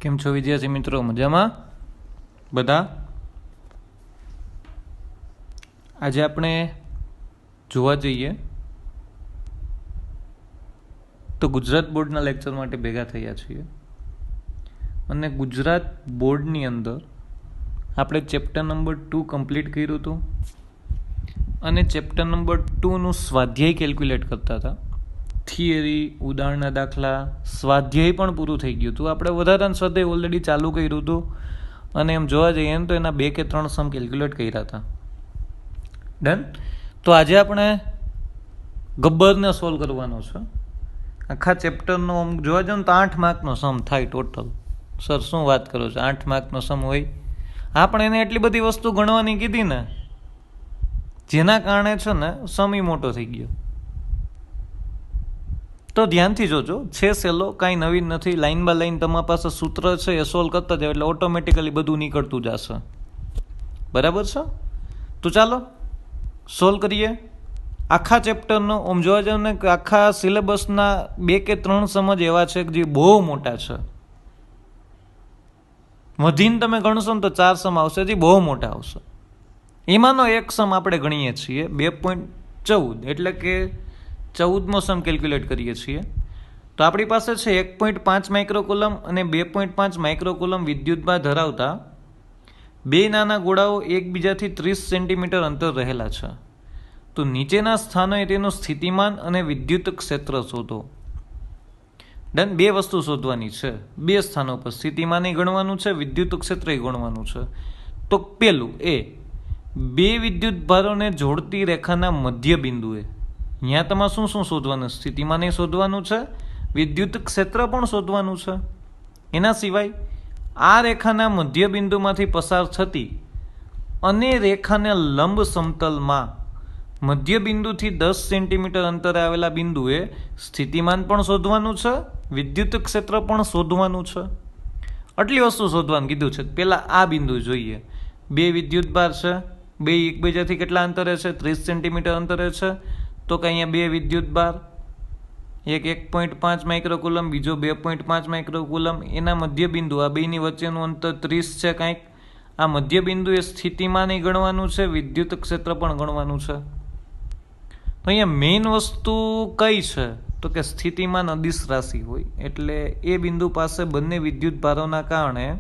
કેમ છો વિદ્યાર્થી મિત્રો? મજામાં બધા? આજે આપણે જોવા જઈએ તો ગુજરાત બોર્ડના લેક્ચર માટે ભેગા થયા છીએ અને ગુજરાત બોર્ડની અંદર આપણે ચેપ્ટર નંબર 2 કમ્પ્લીટ કર્યું હતું અને ચેપ્ટર નંબર 2નું સ્વાધ્યાય કેલ્ક્યુલેટ કરતા હતા. થિયરી, ઉદાહરણના દાખલા, સ્વાધ્યાય પણ પૂરું થઈ ગયું હતું. આપણે વધારાનું સ્વાધ્યાય ઓલરેડી ચાલુ કર્યું હતું અને એમ જોવા જઈએ તો એના 2 કે 3 સમ કેલ્ક્યુલેટ કર્યા હતા. ડન. તો આજે આપણે ગબ્બરને સોલ્વ કરવાનો છે. આખા ચેપ્ટરનો આમ જોવા જાવ તો 8 માર્કનો સમ થાય ટોટલ. સર શું વાત કરો છો, 8 માર્કનો સમ હોય? આપણે એને એટલી બધી વસ્તુ ગણવાની કીધી ને, જેના કારણે છે ને સમય મોટો થઈ ગયો. તો ધ્યાનથી જોજો, છે સહેલો, કાંઈ નવીન નથી. લાઈન બાય લાઈન તમારી પાસે સૂત્ર છે એ સોલ્વ કરતા જાવ એટલે ઓટોમેટિકલી બધું નીકળતું જશે. બરાબર છે? તો ચાલો સોલ્વ કરીએ. આખા ચેપ્ટરનો આમ જોવા જાવ ને કે આખા સિલેબસના 2 કે 3 સમજ એવા છે કે જે બહુ મોટા છે. વધીને તમે ગણશો ને તો 4 સમ આવશે, જે બહુ મોટા આવશે. એમાંનો એક સમ આપણે ગણીએ છીએ 2.14, એટલે કે 14મો સમ કેલ્ક્યુલેટ કરીએ છીએ. તો આપણી પાસે છે 1.5 માઇક્રોકુલમ અને 2.5 માઇક્રોકુલમ વિદ્યુતભાર ધરાવતા બે નાના ગોળાઓ એકબીજાથી 30 સેન્ટીમીટર અંતર રહેલા છે. તો નીચેના સ્થાનોએ તેનું સ્થિતિમાન અને વિદ્યુત ક્ષેત્ર શોધો. ડન. 2 વસ્તુ શોધવાની છે. 2 સ્થાનો પર સ્થિતિમાન ગણવાનું છે, વિદ્યુત ક્ષેત્ર ગણવાનું છે. તો પેલું એ 2 વિદ્યુત ભારોને જોડતી રેખાના મધ્ય બિંદુએ અહીંયા તમારે શું શું શોધવાનું? સ્થિતિમાન શોધવાનું છે, વિદ્યુત ક્ષેત્ર પણ શોધવાનું છે. એના સિવાય આ રેખાના મધ્ય બિંદુમાંથી પસાર થતી અને રેખાને લંબ સમતલમાં મધ્ય બિંદુથી 10 સેન્ટીમીટર અંતરે આવેલા બિંદુએ સ્થિતિમાન પણ શોધવાનું છે, વિદ્યુત ક્ષેત્ર પણ શોધવાનું છે. આટલી વસ્તુ શોધવાનું કીધું છે. પહેલાં આ બિંદુ જોઈએ. 2 વિદ્યુત ભાર છે, 2 એકબીજાથી કેટલા અંતરે છે? 30 સેન્ટીમીટર અંતરે છે. તો કે અહીંયા 2 વિદ્યુત ભાર, એક 1.5 માઇક્રોકુલમ, બીજો 2.5 માઇક્રોકુલમ. એના મધ્ય બિંદુ આ બેની વચ્ચેનું અંતર 30 છે કાંઈક. આ મધ્ય બિંદુએ સ્થિતિમાન ગણવાનું છે, વિદ્યુત ક્ષેત્ર પણ ગણવાનું છે. તો અહીંયા મેઇન વસ્તુ કઈ છે? તો કે સ્થિતિમાન અદિશ રાશિ હોય એટલે એ બિંદુ પાસે બંને વિદ્યુત ભારોના કારણે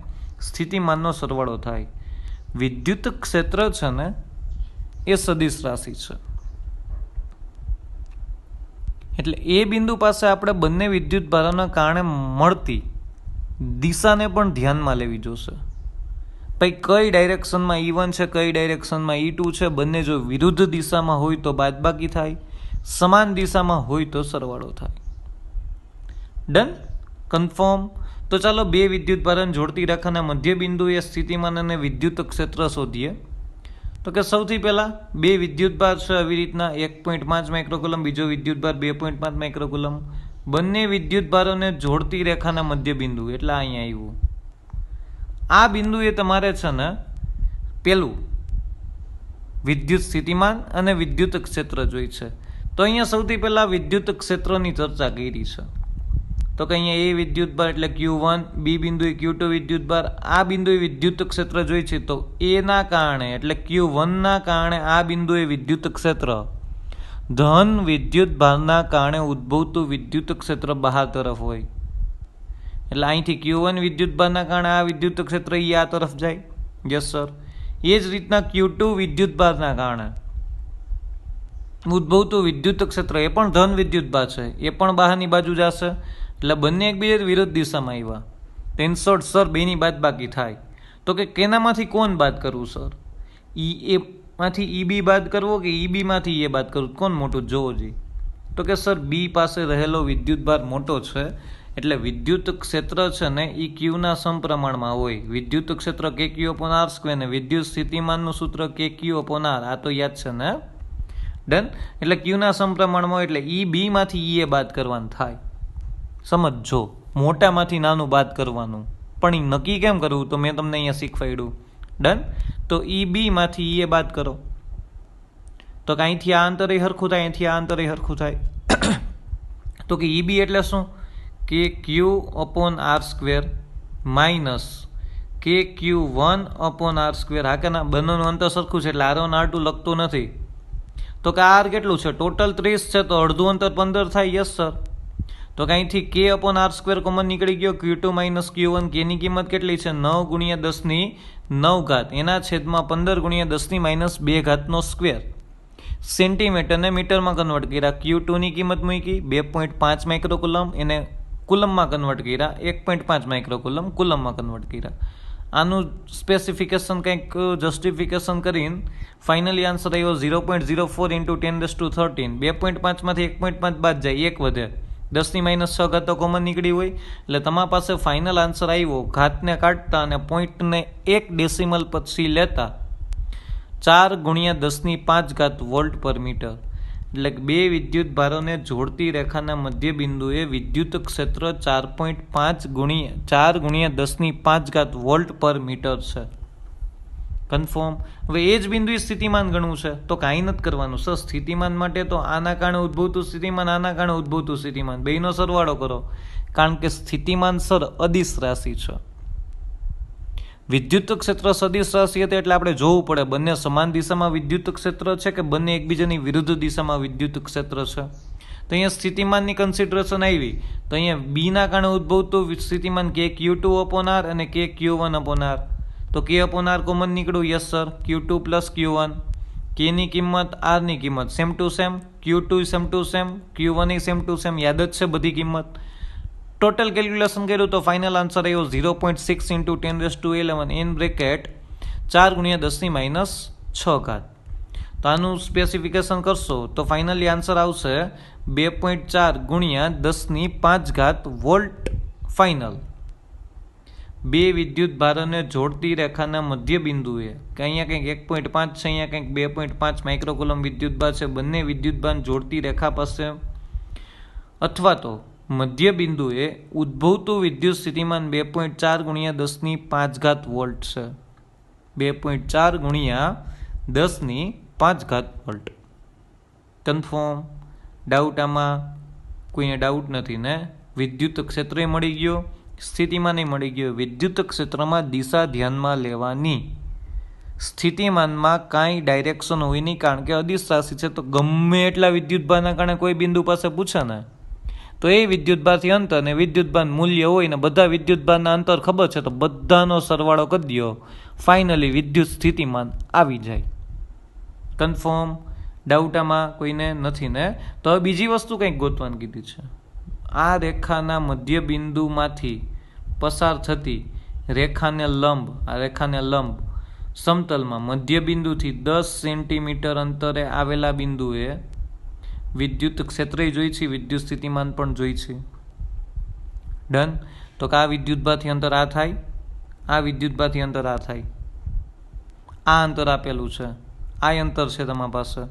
સ્થિતિમાનનો સરવાળો થાય. વિદ્યુત ક્ષેત્ર છે ને એ સદિશ રાશિ છે એટલે એ બિંદુ પાસે આપણે બંને વિદ્યુત ભારોના કારણે મળતી દિશાને પણ ધ્યાનમાં લેવી જોશે. ભાઈ કઈ ડાયરેક્શનમાં E1 છે, કઈ ડાયરેક્શનમાં E2 છે. બંને જો વિરુદ્ધ દિશામાં હોય તો બાદબાકી થાય, સમાન દિશામાં હોય તો સરવાળો થાય. ડન. કન્ફર્મ. તો ચાલો 2 વિદ્યુત ભારને જોડતી રેખાના મધ્ય બિંદુએ સ્થિતિમાન અને વિદ્યુત ક્ષેત્ર શોધીએ. તો કે સૌથી પહેલાં 2 વિદ્યુત ભાર છે આવી રીતના, 1.5 માઇક્રોકુલમ, બીજો વિદ્યુત ભાર 2.5 માઇક્રોકુલમ. બંને વિદ્યુત ભારોને જોડતી રેખાના મધ્ય બિંદુ એટલે અહીંયા આવ્યું. આ બિંદુએ તમારે છે ને પેલું વિદ્યુત સ્થિતિમાન અને વિદ્યુત ક્ષેત્ર જોઈ છે. તો અહીંયા સૌથી પહેલાં વિદ્યુત ક્ષેત્રની ચર્ચા કરી છે. તો કે અહીંયા એ વિદ્યુત ભાર એટલે Q1, બી બિંદુએ Q2 વિદ્યુત ભાર, આ બિંદુએ વિદ્યુત ક્ષેત્ર જોઈ છે. તો એના કારણે એટલે Q1ના કારણે આ બિંદુએ વિદ્યુત ક્ષેત્ર ધન વિદ્યુત ભારના કારણે ઉદ્ભવતું વિદ્યુત ક્ષેત્ર બહાર તરફ હોય. એટલે અહીંથી Q1 વિદ્યુત ભારના કારણે આ વિદ્યુત ક્ષેત્ર એ આ તરફ જાય. Yes sir. એ જ રીતના Q2 વિદ્યુત ભારના કારણે ઉદ્ભવતું વિદ્યુત ક્ષેત્ર એ પણ ધન વિદ્યુત ભાર છે, એ પણ બહારની બાજુ જશે. એટલે બંને એકબીજા વિરુદ્ધ દિશામાં આવ્યા. ઇન શોર્ટ સર બેની બાદ બાકી થાય. તો કે કેનામાંથી કોણ બાદ કરવું સર? એ માંથી EB બાદ કરવો કે EB માંથી એ બાદ કરવું? કોણ મોટું જોવો જોઈએ? તો કે સર બી પાસે રહેલો વિદ્યુત ભાર મોટો છે એટલે વિદ્યુત ક્ષેત્ર છે ને એ ક્યુના સમપ્રમાણમાં હોય. વિદ્યુત ક્ષેત્ર KQ/R² ને વિદ્યુત સ્થિતિમાનનું સૂત્ર KQ/R. આ તો યાદ છે ને? ડન. એટલે ક્યુના સમપ્રમાણમાં હોય એટલે EB માંથી એ બાદ કરવાનું થાય. સમજો, મોટામાંથી નાનું બાદ કરવાનું. પણ એ નક્કી કેમ કરવું? તો મેં તમને અહીંયા શીખવાડ્યું. ડન. તો EB માંથી એ બાદ કરો તો કે અહીંથી આ અંતરે સરખું થાય, અહીંથી આ અંતરે સરખું થાય. તો કે EB એટલે શું? કે Q/R² માઇનસ KQ1/R². હા કે ના, બંનેનું અંતર સરખું છે એટલે R1 R2 લખતું નથી. તો કે R કેટલું છે? ટોટલ 30 છે તો અડધું અંતર 15 થાય. Yes sir. તો કે અહીંથી K/R² કોમન નીકળી ગયો. Q2 - Q1, Kની કિંમત કેટલી છે? 9 × 10⁹ એના છેદમાં 15 × 10⁻²² સેન્ટીમીટરને મીટરમાં કન્વર્ટ કર્યા. Q2ની કિંમત મૂકી 2.5 માઇક્રોકુલમ, એને કુલમમાં કન્વર્ટ કર્યા 1.5 માઇક્રોકુલમ કુલમમાં કન્વર્ટ કર્યા. આનું સ્પેસિફિકેશન કંઈક જસ્ટિફિકેશન કરીને ફાઇનલી આન્સર આવ્યો 0.04 × 10⁻13. 2.5માંથી 1.5 બાદ જાય, 1 વધે. 10⁻6 તો કોમન નીકળી હોય એટલે તમારા પાસે ફાઇનલ આન્સર આવ્યો ઘાતને કાઢતા અને પોઈન્ટને 1 ડેસિમલ પછી લેતા 4 × 10⁵ વોલ્ટ/મીટર. એટલે કે બે વિદ્યુત ભારોને જોડતી રેખાના મધ્ય બિંદુએ વિદ્યુત ક્ષેત્ર 4.5 × 10⁵ વોલ્ટ/મીટર છે. કન્ફર્મ. હવે એ જ બિંદુએ સ્થિતિમાન ગણવું છે તો કાંઈ નથી કરવાનું સર. સ્થિતિમાન માટે તો આના કારણે ઉદ્ભવતું સ્થિતિમાન, આના કારણે ઉદ્ભવતું સ્થિતિમાન, બેયનો સરવાળો કરો. કારણ કે સ્થિતિમાન સર અદિશ રાશિ છે. વિદ્યુત ક્ષેત્ર સદિશ રાશિ હતી એટલે આપણે જોવું પડે બંને સમાન દિશામાં વિદ્યુત ક્ષેત્ર છે કે બંને એકબીજાની વિરુદ્ધ દિશામાં વિદ્યુત ક્ષેત્ર છે. તો અહીંયા સ્થિતિમાનની કન્સિડરેશન આવી તો અહીંયા બીના કારણે ઉદ્ભવતું સ્થિતિમાન KQ2/R અને KQ1/R. તો K/R કોમન નીકળ્યું. Yes sir. Q2 + Q1. Kની કિંમત, Rની કિંમત same to same, Q2 same to same, Q1 same to same, યાદ જ છે બધી કિંમત. ટોટલ કેલ્ક્યુલેશન કર્યું તો ફાઇનલ આન્સર આવ્યો 0.6 × 10⁻11 ઇન બ્રેકેટ 4 × 10⁻6. તો આનું સ્પેસિફિકેશન કરશો તો ફાઇનલી આન્સર આવશે 2.4 × 10⁵ વોલ્ટ ફાઇનલ. બે વિદ્યુત ભારોને જોડતી રેખાના મધ્ય બિંદુએ કે અહીંયા કંઈક 1.5 છે, અહીંયા કંઈક 2.5 માઇક્રોકુલમ વિદ્યુતભાર છે. બંને વિદ્યુતભાર જોડતી રેખા પાસે અથવા તો મધ્ય બિંદુએ ઉદ્ભવતું વિદ્યુત સ્થિતિમાન 2.4 × 10⁵ વોલ્ટ છે. 2.4 × 10⁵ વોલ્ટ. કન્ફર્મ. ડાઉટ આમાં? કોઈને ડાઉટ નથી ને? વિદ્યુત ક્ષેત્રે મળી ગયો, સ્થિતિમાને મળી ગયો. વિદ્યુત ક્ષેત્રમાં દિશા ધ્યાનમાં લેવાની. સ્થિતિમાનમાં કાંઈ ડાયરેક્શન હોય નહીં કારણ કે અદિશ રાશિ છે. તો ગમે એટલા વિદ્યુતભારના કારણે કોઈ બિંદુ પાસે પૂછે ને તો એ વિદ્યુતભારથી અંતર ને વિદ્યુતભાર મૂલ્ય હોય ને બધા વિદ્યુતભારના અંતર ખબર છે તો બધાનો સરવાળો કરી દો, ફાઇનલી વિદ્યુત સ્થિતિમાન આવી જાય. કન્ફર્મ. ડાઉટ આમાં કોઈને નથી ને? તો હવે બીજી વસ્તુ કંઈક ગોતવાની કીધી છે. આ રેખાના મધ્ય બિંદુમાંથી પસાર થતી રેખાને લંબ સમતલમાં મધ્ય બિંદુથી 10 સેન્ટીમીટર અંતરે આવેલા બિંદુએ વિદ્યુત ક્ષેત્રે જોઈ છે, વિદ્યુત સ્થિતિમાન પણ જોઈ છે. ડન. તો કે આ વિદ્યુતભારથી અંતર આ થાય, આ વિદ્યુતભારથી અંતર આ થાય, આ અંતર આપેલું છે, આ અંતર છે તમારા પાસે.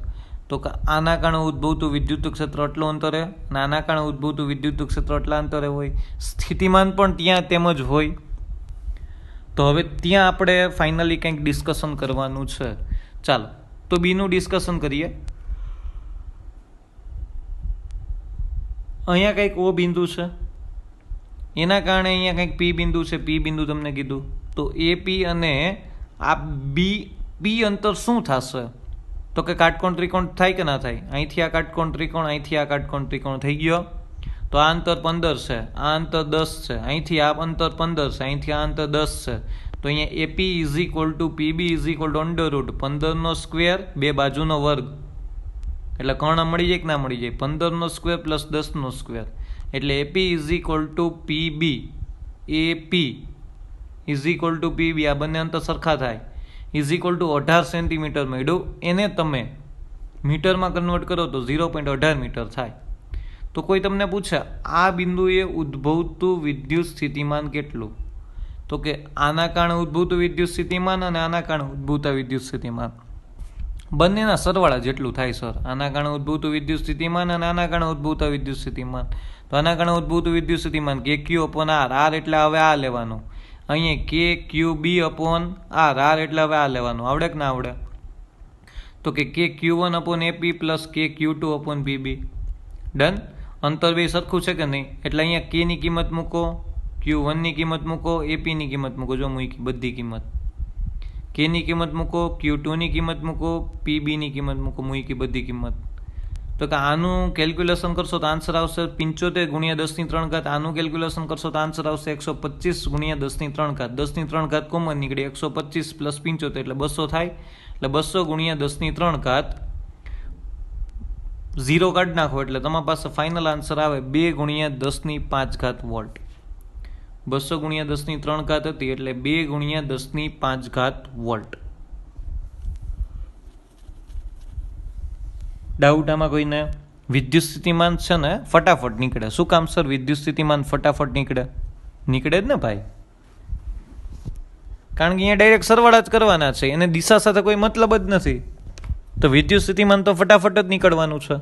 તો કે આના કારણે ઉદ્ભવતું વિદ્યુત ક્ષેત્ર એટલું અંતરે અને આના કારણે ઉદ્ભવતું વિદ્યુત ક્ષેત્ર એટલા અંતરે હોય. સ્થિતિમાન પણ ત્યાં તેમજ હોય. તો હવે ત્યાં આપણે ફાઇનલી કંઈક ડિસ્કશન કરવાનું છે. ચાલો તો બીનું ડિસ્કશન કરીએ. અહીંયા કંઈક O બિંદુ છે, એના કારણે અહીંયા કંઈક P બિંદુ છે. P બિંદુ તમને કીધું તો AP અને આ B અંતર શું થશે? તો કે કાટકોણ ત્રિકોણ થાય કે ના થાય? અહીંથી આ કાટકોણ ત્રિકોણ, અહીંથી આ કાટકોણ ત્રિકોણ થઈ ગયો. તો આ અંતર 15 છે, આ અંતર 10 છે, અહીંથી આ અંતર 15 છે, અહીંથી આ અંતર 10 છે. તો અહીંયા AP = PB = √15² બે બાજુનો વર્ગ. એટલે કર્ણ મળી જાય કે ના મળી જાય? 15² + 10². એટલે AP = PB, AP PB, આ બંને અંતર સરખા થાય =18 સેન્ટીમીટર મળ્યું. એને તમે મીટરમાં કન્વર્ટ કરો તો 0.18 મીટર થાય. તો કોઈ તમને પૂછે આ બિંદુએ ઉદ્ભવતું વિદ્યુત સ્થિતિમાન કેટલું? તો કે આના કારણે ઉદ્ભવતું વિદ્યુત સ્થિતિમાન અને આના કારણે ઉદ્ભવતા વિદ્યુત સ્થિતિમાન બંનેના સરવાળા જેટલું થાય સર. આના કારણે ઉદ્ભવતું વિદ્યુત સ્થિતિમાન અને આના કારણે ઉદ્ભવતા વિદ્યુત સ્થિતિમાન. તો આના કારણે ઉદ્ભવતું વિદ્યુત સ્થિતિમાન KQ/R. R એટલે હવે આ લેવાનું. અહીંયા KQB/R. R એટલે હવે આ લેવાનું. આવડે કે ના આવડે? તો કે KQ1/AP + KQ2/PB. ડન. અંતર બે સરખું છે કે નહીં? એટલે અહીંયા K ની કિંમત મૂકો, Q1 ની કિંમત મૂકો, AP ની કિંમત મૂકો, જો મૂકી બધી કિંમત, K ની કિંમત મૂકો, Q2 ની કિંમત મૂકો, PB ની કિંમત મૂકો, મૂકી બધી કિંમત. તો કે આનું કેલ્ક્યુલેશન કરશો તો આન્સર આવશે 75 ગુણ્યા 10 ની 3 ઘાત. આનું કેલ્ક્યુલેશન કરશો તો આન્સર આવશે 125 ગુણ્યા 10 ની 3 ઘાત. 10 ની 3 ઘાત કોમન નીકળી, 125 પ્લસ 75 એટલે 200 થાય. એટલે 200 ગુણ્યા 10 ની 3 ઘાત, 0 કાઢી નાખો એટલે તમારી પાસે ફાઇનલ આન્સર આવે 2 ગુણ્યા 10 ની 5 ઘાત વોલ્ટ. 200 ગુણ્યા 10 ની 3 ઘાત હતી એટલે 2 ગુણ્યા 10 ની 5 ઘાત વોલ્ટ. ડાઉટ આમાં કોઈને? વિદ્યુત સ્થિતિમાન છે ને ફટાફટ નીકળે. શું કામ સર વિદ્યુત સ્થિતિમાન ફટાફટ નીકળે? નીકળે જ ને ભાઈ, કારણ કે અહીંયા ડાયરેક્ટ સરવાળા જ કરવાના છે, એને દિશા સાથે કોઈ મતલબ જ નથી. તો વિદ્યુત સ્થિતિમાન તો ફટાફટ જ નીકળવાનું છે.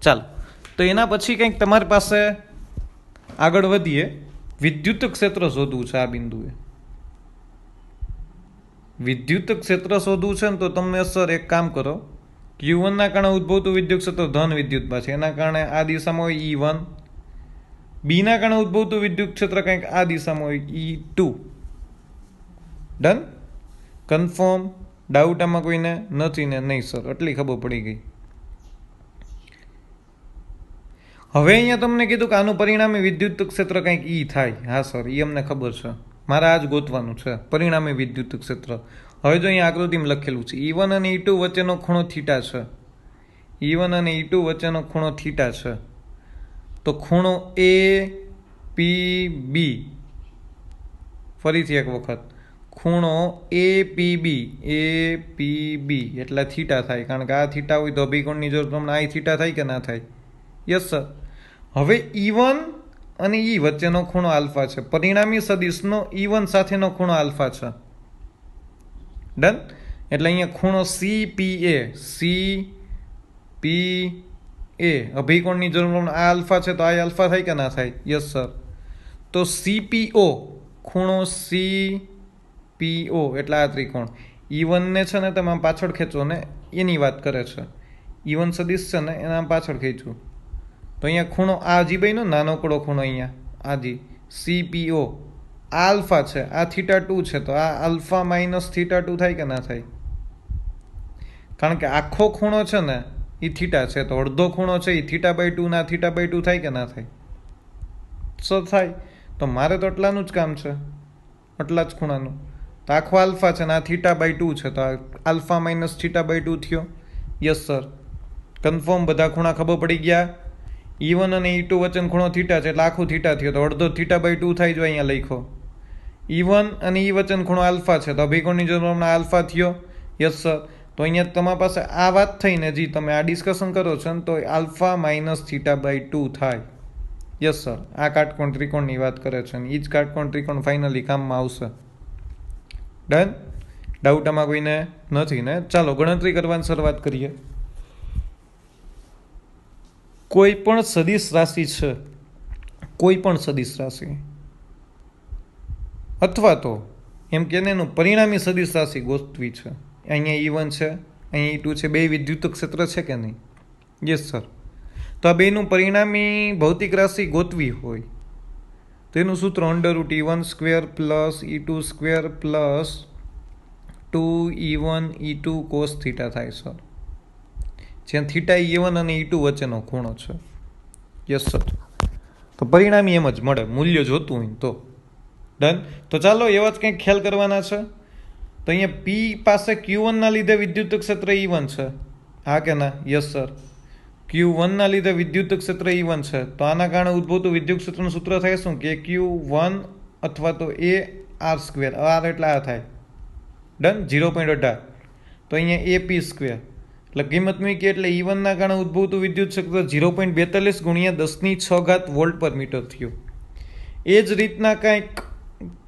ચાલો, તો એના પછી કંઈક તમારી પાસે આગળ વધીએ. વિદ્યુત ક્ષેત્ર શોધવું છે આ બિંદુએ. વિદ્યુત ક્ષેત્ર શોધવું છે ને તો તમને સર એક કામ કરો, Q1 ના કારણે ઉદ્ભવતું વિદ્યુત ક્ષેત્ર ધન વિદ્યુતમાં છે, એના કારણે આ દિશામાં હોય E1. B ના કારણે ઉદ્ભવતું વિદ્યુત ક્ષેત્ર કંઈક આ દિશામાં હોય E2. ડન? કન્ફર્મ? ડાઉટ આમાં કોઈને નથી ને? નહીં સર, એટલી ખબર પડી ગઈ. હવે અહીંયા તમને કીધું કે આનું પરિણામી વિદ્યુત ક્ષેત્ર કંઈક E થાય. હા સર, એ અમને ખબર છે, મારે આ જ ગોતવાનું છે, પરિણામી વિદ્યુત ક્ષેત્ર. હવે જો અહીંયા આકૃતિમાં લખેલું છે E1 અને E2 વચ્ચેનો ખૂણો થીટા છે. E1 અને E2 વચ્ચેનો ખૂણો થીટા છે. તો ખૂણો APB, ફરીથી એક વખત, ખૂણો APB એટલે થીટા થાય, કારણ કે આ થીટા હોય તો અભિકોણની જરૂર તમને આ થીટા થાય કે ના થાય? Yes sir. હવે E1 અને E વચ્ચેનો ખૂણો આલ્ફા છે. પરિણામી સદિશનો E1 સાથેનો ખૂણો આલ્ફા છે. ડન? એટલે અહીંયા ખૂણો CPA અભિકોણની જરૂર આ આલ્ફા છે, તો આ આલ્ફા થાય કે ના થાય? Yes sir. તો CPO, ખૂણો CPO એટલે આ ત્રિકોણ. E1 ને છે ને તમે પાછળ ખેંચો ને એની વાત કરે છે. E1 સદિશ છે ને એના પાછળ ખેંચવું તો અહીંયા ખૂણો આ જી બન્યો, નાનકડો ખૂણો અહીંયા આજી CPO આલ્ફા છે, આ θ2 છે, તો આ આલ્ફા માઇનસ θ2 થાય કે ના થાય? કારણ કે આખો ખૂણો છે ને એ થીટા છે, તો અડધો ખૂણો છે એ θ/2 ના θ/2 થાય કે ના થાય? સો થાય. તો મારે તો એટલાનું જ કામ છે, એટલા જ ખૂણાનું. તો આખો આલ્ફા છે ને આ θ/2 છે, તો આલ્ફા માઇનસ θ/2 થયો. Yes sir. કન્ફર્મ? બધા ખૂણા ખબર પડી ગયા? E1 અને E2 વચ્ચેનો ખૂણો થીટા છે એટલે આખું થીટા થયો, તો અડધો θ/2 થાય. જો અહીંયા લખો E1 અને E વચ્ચેનો ખૂણો આલ્ફા છે, તો અભિકોણની જરૂર હમણાં આલ્ફા થયો. Yes sir. તો અહીંયા તમારી પાસે આ વાત થઈને જી તમે આ ડિસ્કશન કરો છો ને, તો આલ્ફા માઇનસ θ/2 થાય. Yes sir. આ કાટકોણ ત્રિકોણની વાત કરે છે ને એ જ કાટકોણ ત્રિકોણ ફાઇનલી કામમાં આવશે. ડન? ડાઉટ આમાં કોઈને નથી ને? ચાલો ગણતરી કરવાની શરૂઆત કરીએ. કોઈ પણ સદિશ રાશિ છે, કોઈ પણ સદિશ રાશિ, અથવા તો એમ કે એનું પરિણામી સદિશ રાશિ ગોતવી છે. અહીંયા E1 છે, અહીંયા E2 છે, બે વિદ્યુત ક્ષેત્ર છે કે નહીં? Yes sir. તો આ બેનું પરિણામી ભૌતિક રાશિ ગોતવી હોય તો એનું સૂત્ર √E1² plus E2² plus 2E1 E2 cos θ થાય સર, જ્યાં થીટા E1 અને E2 વચ્ચેનો ખૂણો છે. Yes sir. તો પરિણામી એમ જ મળે, મૂલ્ય જોતું હોય તો. ડન? તો ચાલો એવા જ કંઈક ખ્યાલ કરવાના છે. તો અહીંયા P પાસે Q1 ના લીધે વિદ્યુત ક્ષેત્ર E1 છે. હા કે ના? Yes sir. Q1 ના લીધે વિદ્યુત ક્ષેત્ર E1 છે, તો આના કારણે ઉદ્ભવતું વિદ્યુત ક્ષેત્રનું સૂત્ર થાય શું? કે Q1 અથવા તો AR². R એટલે આ થાય. ડન? 0.18. તો અહીંયા AP². એટલે કિંમત મૂકી એટલે E1 ના કારણે ઉદ્ભવતું વિદ્યુત ક્ષેત્ર 0.42 ગુણ્યા 10⁶ વોલ્ટ પર મીટર થયું. એ જ રીતના કંઈક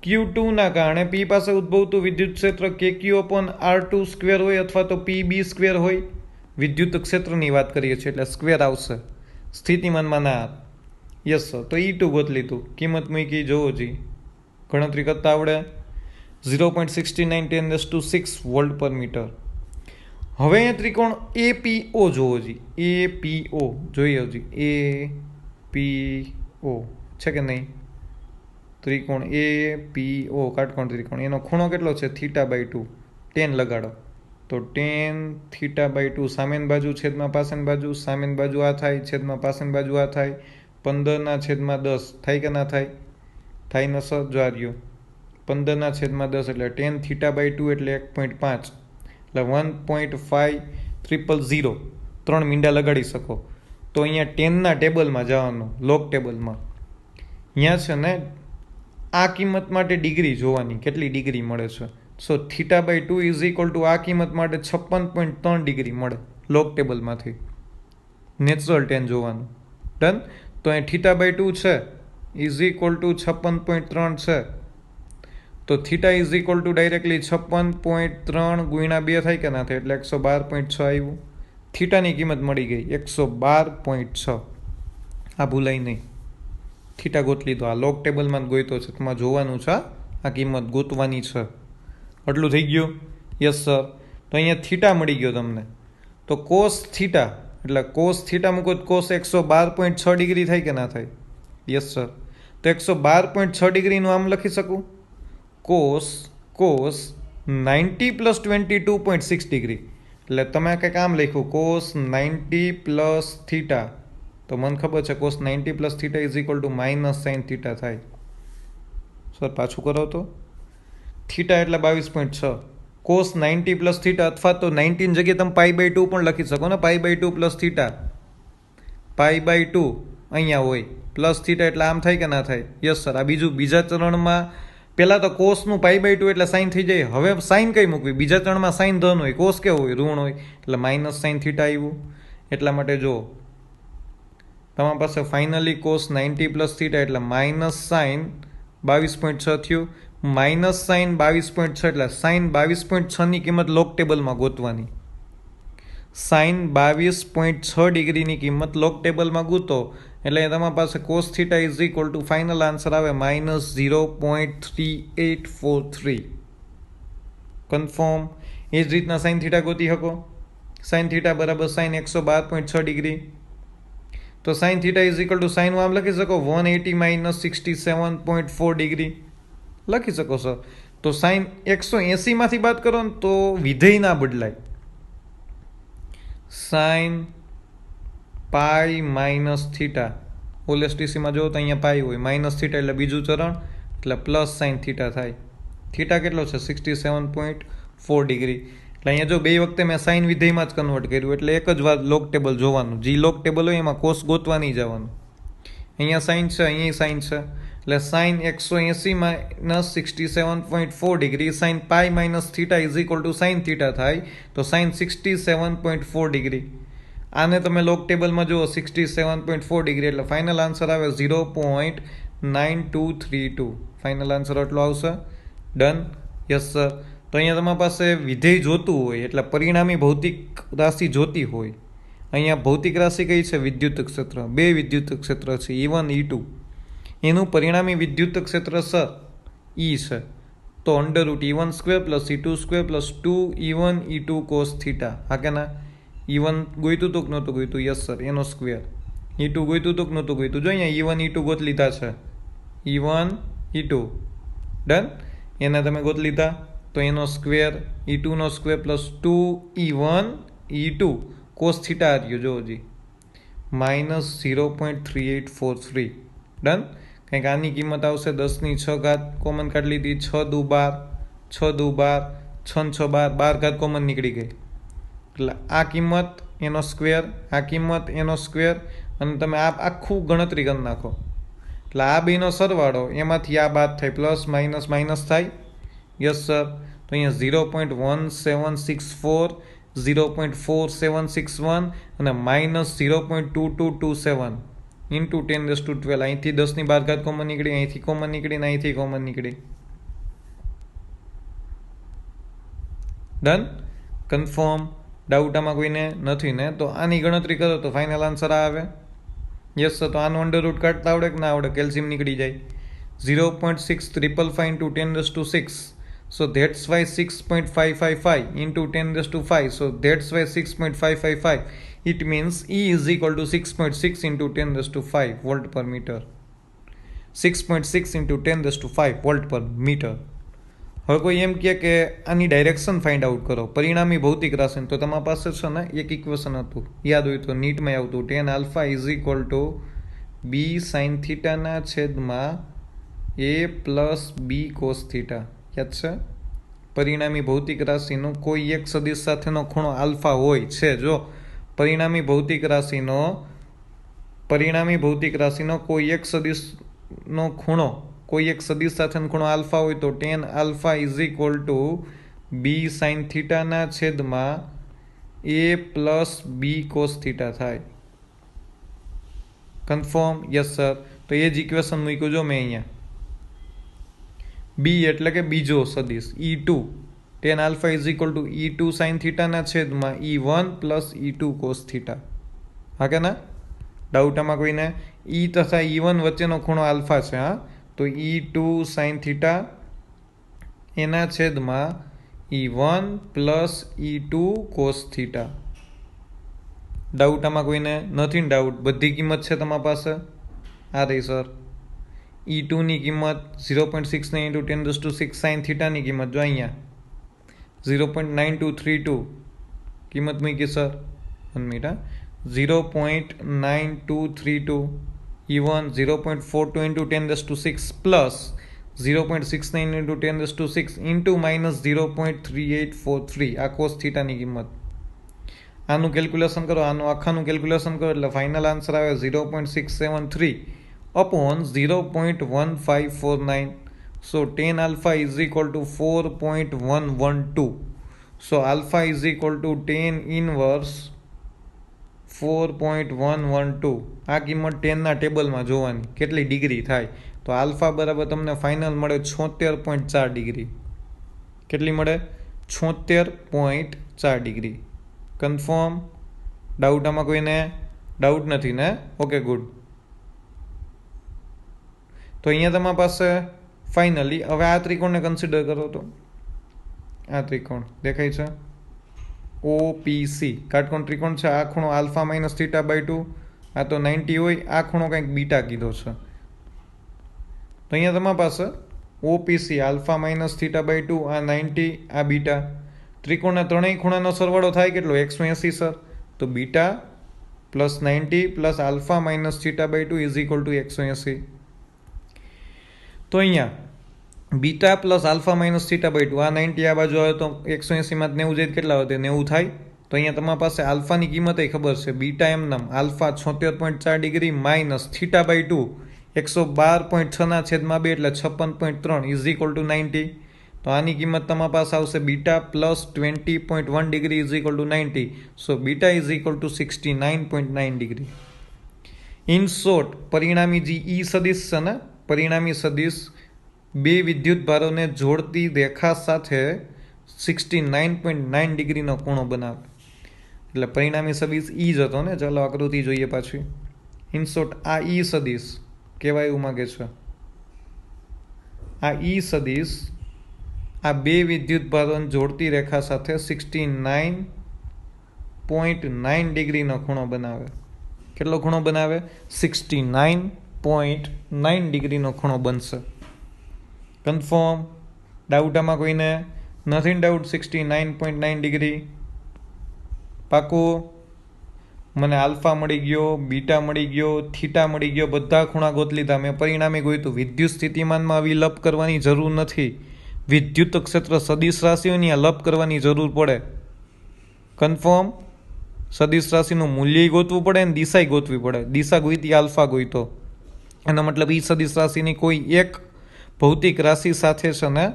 Q2 ના કારણે P પાસે ઉદ્ભવતું વિદ્યુત ક્ષેત્ર KQ/R2² હોય અથવા તો PB² હોય. વિદ્યુત ક્ષેત્રની વાત કરીએ છીએ એટલે સ્ક્વેર આવશે, સ્થિતિમાનમાં ના. Yes sir. તો E2 ગોત લીધું, કિંમત મૂકી, જોવો જી ગણતરી કરતા આવડે. 0.6910⁶ વોલ્ટ પર મીટર. હવે અહીંયા ત્રિકોણ APO જોવો જી, APO જોઈએ જી, APO છે કે નહીં? ત્રિકોણ APO કાટકોણ ત્રિકોણ, એનો ખૂણો કેટલો છે θ/2, 10 લગાડો તો tan θ/2 સામેની બાજુ છેદમાં પાછળની બાજુ, સામેની બાજુ આ થાય છેદમાં પાછળની બાજુ આ થાય, 15/10 થાય કે ના થાય? થાય ન સર? જો આ રહ્યું 15/10 એટલે tan θ/2 એટલે 1.5 એટલે 1.5000, 3 મીંડા લગાડી શકો. તો અહીંયા 10ના ટેબલમાં જવાનું, લોગ ટેબલમાં. અહીંયા છે ને આ કિંમત માટે ડિગ્રી જોવાની, કેટલી ડિગ્રી મળે છે. સો θ/2 ઇઝ ઇક્વલ ટુ આ કિંમત માટે 56.3 ડિગ્રી મળે લોગ ટેબલમાંથી. નેચરલ 10 જોવાનું. ડન. તો અહીં θ/2 છે ઇઝ ઇક્વલ ટુ 56.3 છે. તો theta is equal two directly 56.3 ગુણ્યા 2 થાય કે ના થાય? એટલે 112.6 આવ્યું. થીટાની કિંમત મળી ગઈ 112.6. આ ભૂલાય નહીં. થીટા ગોત લીધો. આ લોગ ટેબલમાં જ ગોઈતો છે, તમારે જોવાનું છે, આ કિંમત ગોતવાની છે. આટલું થઈ ગયું? Yes sir. તો અહીંયા થીટા મળી ગયો તમને. તો કોસ થીટા એટલે કોસ થીટા મૂકો તો કોસ 112.6 ડિગ્રી થાય કે ના થાય? Yes sir. તો 112.6 ડિગ્રીનું આમ લખી શકું, કોસ 90 પ્લસ 22.6 ડિગ્રી. એટલે તમે કંઈક આમ લખ્યું કોસ 90 પ્લસ થીટા. તો મને ખબર છે cos 90 plus theta is equal two minus sign theta થાય. સર પાછું કરો તો. થીટા એટલે 22.6. કોસ 90 પ્લસ થીટા, અથવા તો 90 જગ્યાએ તમે π/2 પણ લખી શકો ને. π/2 પ્લસ થીટા, π/2 અહીંયા હોય, પ્લસ થીટા એટલે આમ થાય કે ના થાય? Yes sir. આ બીજા ચરણમાં પહેલાં તો કોસનું π/2 એટલે સાઇન થઈ જાય. હવે સાઇન કઈ મૂકવી? બીજા ચરણમાં સાઇન ધન હોય, કોસ કેવું હોય? ઋણ હોય. એટલે માઇનસ સાઇન થીટા આવ્યું. એટલા માટે જો તમારી પાસે ફાઇનલી કોસ 90 પ્લસ થીટા એટલે માઇનસ સાઇન 22.6 થયું. માઇનસ સાઇન 22.6 એટલે સાઇન 22.6ની કિંમત લોગ ટેબલમાં ગોતવાની. સાઇન 22.6 ડિગ્રીની કિંમત લોગ ટેબલમાં ગોતો એટલે તમારી પાસે cos theta is equal two final answer આવે -0.3843. કન્ફર્મ. એ જ રીતના સાઇન થીટા ગોતી શકો. સાઇન થીટા બરાબર સાઇન 112.6 ડિગ્રી. તો sine theta is equal to sine આમ લખી શકો 180 - 67.4 ડિગ્રી લખી શકો સર. તો સાઇન 180માંથી બાદ કરો ને તો વિધેય ના બદલાય. સાઇન પાઈ માઇનસ થીટા, ઓએલએસટીસીમાં જો તો અહીંયા પાઈ હોય, માઇનસ થીટા એટલે બીજું ચરણ એટલે પ્લસ સાઇન થીટા થાય. થીટા કેટલો છે? 67.4 ડિગ્રી. એટલે અહીંયા જો બે વખતે મેં સાઇન વિધેયમાં જ કન્વર્ટ કર્યું એટલે એક જ વાર લોગ ટેબલ જોવાનું. જે લોગ ટેબલ હોય એમાં કોસ ગોતવા નહીં જવાનું. અહીંયા સાઇન છે, અહીંયા સાઇન છે એટલે સાઇન 180 - 67.4 ડિગ્રી, sine pi minus theta is equal to sine theta થાય. તો સાઇન 67.4 ડિગ્રી. આને તમે લોગ ટેબલમાં જુઓ 67.4 ડિગ્રી એટલે ફાઇનલ આન્સર આવે 0.9232. ફાઇનલ આન્સર એટલો આવશે. ડન. Yes sir. તો અહીંયા તમારી પાસે વિધેય જોતું હોય એટલે પરિણામી ભૌતિક રાશિ જોતી હોય. અહીંયા ભૌતિક રાશિ કઈ છે? વિદ્યુત ક્ષેત્ર. બે વિદ્યુત ક્ષેત્ર છે E1 E2. એનું પરિણામી વિદ્યુત ક્ષેત્ર સર E છે. તો √E1² + E2² + 2E1 E2 cos theta. હા કે ના? E1 ગોઈતું હતું કે નહોતું ગોઈતું? Yes sir. એનો સ્ક્વેર. E2 ગોઈતું હતું કે નહોતું ગોઈતું? જો અહીંયા E1 E2 ગોત લીધા છે. E1 E2 done. એના તમે ગોત લીધા તો એનો સ્ક્વેર, E2નો square + 2E1 E2 cos theta આવ્યો જો હજી -0.3843. ડન. કંઈક આની કિંમત આવશે 10⁶ કોમન કાઢી લીધી, 6 દુ 12, 6 દુ 12, 6 6 12, 12 કોમન નીકળી ગઈ. એટલે આ કિંમત એનો સ્ક્વેર, આ કિંમત એનો સ્ક્વેર, અને તમે આ આખું ગણતરી કરી નાખો એટલે આ બેનો સરવાળો એમાંથી આ બાદ થાય, પ્લસ માઇનસ માઇનસ થાય. Yes sir. તો અહીંયા 0.1764, 0.4761 અને -0.2227 ઇન્ટુ 10⁻12. અહીંથી 10⁻12 કોમન નીકળી, અહીંથી કોમન નીકળી, અહીંથી કોમન નીકળી. ડન. કન્ફર્મ. ડાઉટ આમાં કોઈને નથી ને? તો આની ગણતરી કરો તો ફાઇનલ આન્સર આવે. Yes sir. તો આનું અંડર રૂટ કાઢતા આવડે કે ના આવડે? કેલ્શિયમ નીકળી જાય. 0.6555 into 10⁻6. So that's why 6.555 into 10⁵. So that's why 6.555. It means E is equal to 6.6 into 10⁵ volt per meter. 6.6 × 10⁵ volt પર મીટર. હવે કોઈ એમ કહે કે આની ડાયરેક્શન ફાઇન્ડ આઉટ કરો, પરિણામી ભૌતિક રાશિ, તો તમારી પાસે છે ને એક ઇક્વેશન હતું, યાદ હોય તો નીટમાં આવતું, tan alpha = b sin થીટાના છેદમાં a + b cos થીટા. યાદ છે? પરિણામી ભૌતિક રાશિનો કોઈ એક સદિશ સાથેનો ખૂણો આલ્ફા હોય છે. જો પરિણામી ભૌતિક રાશિનો કોઈ એક સદિશનો ખૂણો, કોઈ એક સદિશ સાથેનો ખૂણો આલ્ફા હોય તો tan alpha = b sin થીટાના છેદમાં a + b cos થીટા થાય. કન્ફર્મ? Yes sir. તો એ જ ઇક્વેશન મૂક્યું જો મેં અહીંયા. b એટલે કે બીજો સદિશ e2, tan alpha = e2 sin થીટાના છેદમાં e1 + e2 cos થીટા. હા કે ના? ડાઉટ આમાં કોઈને? e તથા e1 વચ્ચેનો ખૂણો આલ્ફા છે. હા, તો e2 sin થીટા એના છેદમાં e1 + e2 cos theta. Doubt આમાં કોઈને? નથી ને ડાઉટ? બધી કિંમત છે તમારી પાસે? આ રહી સર. e2 ની કિંમત 0.69 × 10⁶ sin થીટાની કિંમત જો અહીંયા 0.9232 કિંમત મૂકી sir. 1 minute. 0.9232 e1 0.42 × 10⁶ plus 0.69 × 10⁶ into -0.3843 આ cos થીટાની કિંમત. આનું કેલ્ક્યુલેશન કરો, આનું આખાનું કેલ્ક્યુલેશન કરો એટલે ફાઇનલ આન્સર આવે 0.673 upon 0.1549. So tan alpha = 4.112. So alpha = tan inverse 4.112. આ કિંમત 10 ના ટેબલમાં જોવાની કેટલી ડિગ્રી થાય. તો આલ્ફા બરાબર તમને ફાઇનલ મળે 76.4 ડિગ્રી. કેટલી મળે? 76.4 ડિગ્રી. કન્ફર્મ? ડાઉટ આમાં કોઈને? ડાઉટ નથી ને? Okay, good. તો અહીંયા તમારી પાસે ફાઇનલી હવે આ ત્રિકોણને કન્સિડર કરો તો આ ત્રિકોણ દેખાય છે OPC, કાટકોણ ત્રિકોણ છે. આ ખૂણો આલ્ફા - θ/2, આ તો 90 હોય, આ ખૂણો કંઈક બીટા કીધો છે. તો અહીંયા તમારી પાસે OPC આલ્ફા - θ/2, આ 90, આ બીટા. ત્રિકોણના ત્રણેય ખૂણાનો સરવાળો થાય કેટલો? 180 સર. તો બીટા + 90 + આલ્ફા - θ/2 = 180. તો અહીંયા બીટા + આલ્ફા - θ/2, આ 90 આ બાજુ આવે તો 180 માં 90 જાય કેટલા વધે? 90 થાય. તો અહીંયા તમારી પાસે આલ્ફાની કિંમત ખબર છે. બીટા એમ નામ આલ્ફા 76.4 ડિગ્રી માઇનસ θ/2 112.6/2 એટલે 56.3 = 90. તો આની કિંમત તમારી પાસે આવશે beta + 20.1 degree = 90. So beta = 69.9 degree. In short, પરિણામી જે ઈ સદિશ છે ને, પરિણામી સદિશ બે વિદ્યુત ભારોને જોડતી રેખા સાથે 69.9 ડિગ્રીનો ખૂણો બનાવે. એટલે પરિણામી સદિશ ઈ જ હતો ને. ચાલો આકૃતિ જોઈએ પાછી. ઇન શોર્ટ, આ ઈ સદિશ કહેવાય એવું માગે છે. આ ઈ સદિશ આ બે વિદ્યુત ભારોને જોડતી રેખા સાથે 69.9 ડિગ્રીનો ખૂણો બનાવે. કેટલો ખૂણો બનાવે? 69.9 ડિગ્રીનો ખૂણો બનશે. કન્ફર્મ? ડાઉટ આમાં કોઈને? નથી ડાઉટ? 69.9 ડિગ્રી પાકું? મને આલ્ફા મળી ગયો, બીટા મળી ગયો, થીટા મળી ગયો, બધા ખૂણા ગોત લીધા. મેં પરિણામી ગોત્યું. વિદ્યુત સ્થિતિમાનમાં આવી લપ કરવાની જરૂર નથી. વિદ્યુત ક્ષેત્ર સદિશ રાશિઓની આ લપ કરવાની જરૂર પડે. કન્ફર્મ? સદિશ રાશિનું મૂલ્ય ગોતવું પડે ને દિશા ગોતવી પડે. દિશા ગોઈતી, આલ્ફા ગોઈતો. એનો મતલબ ઈ સદિશ રાશિની કોઈ એક ભૌતિક રાશિ સાથે છે ને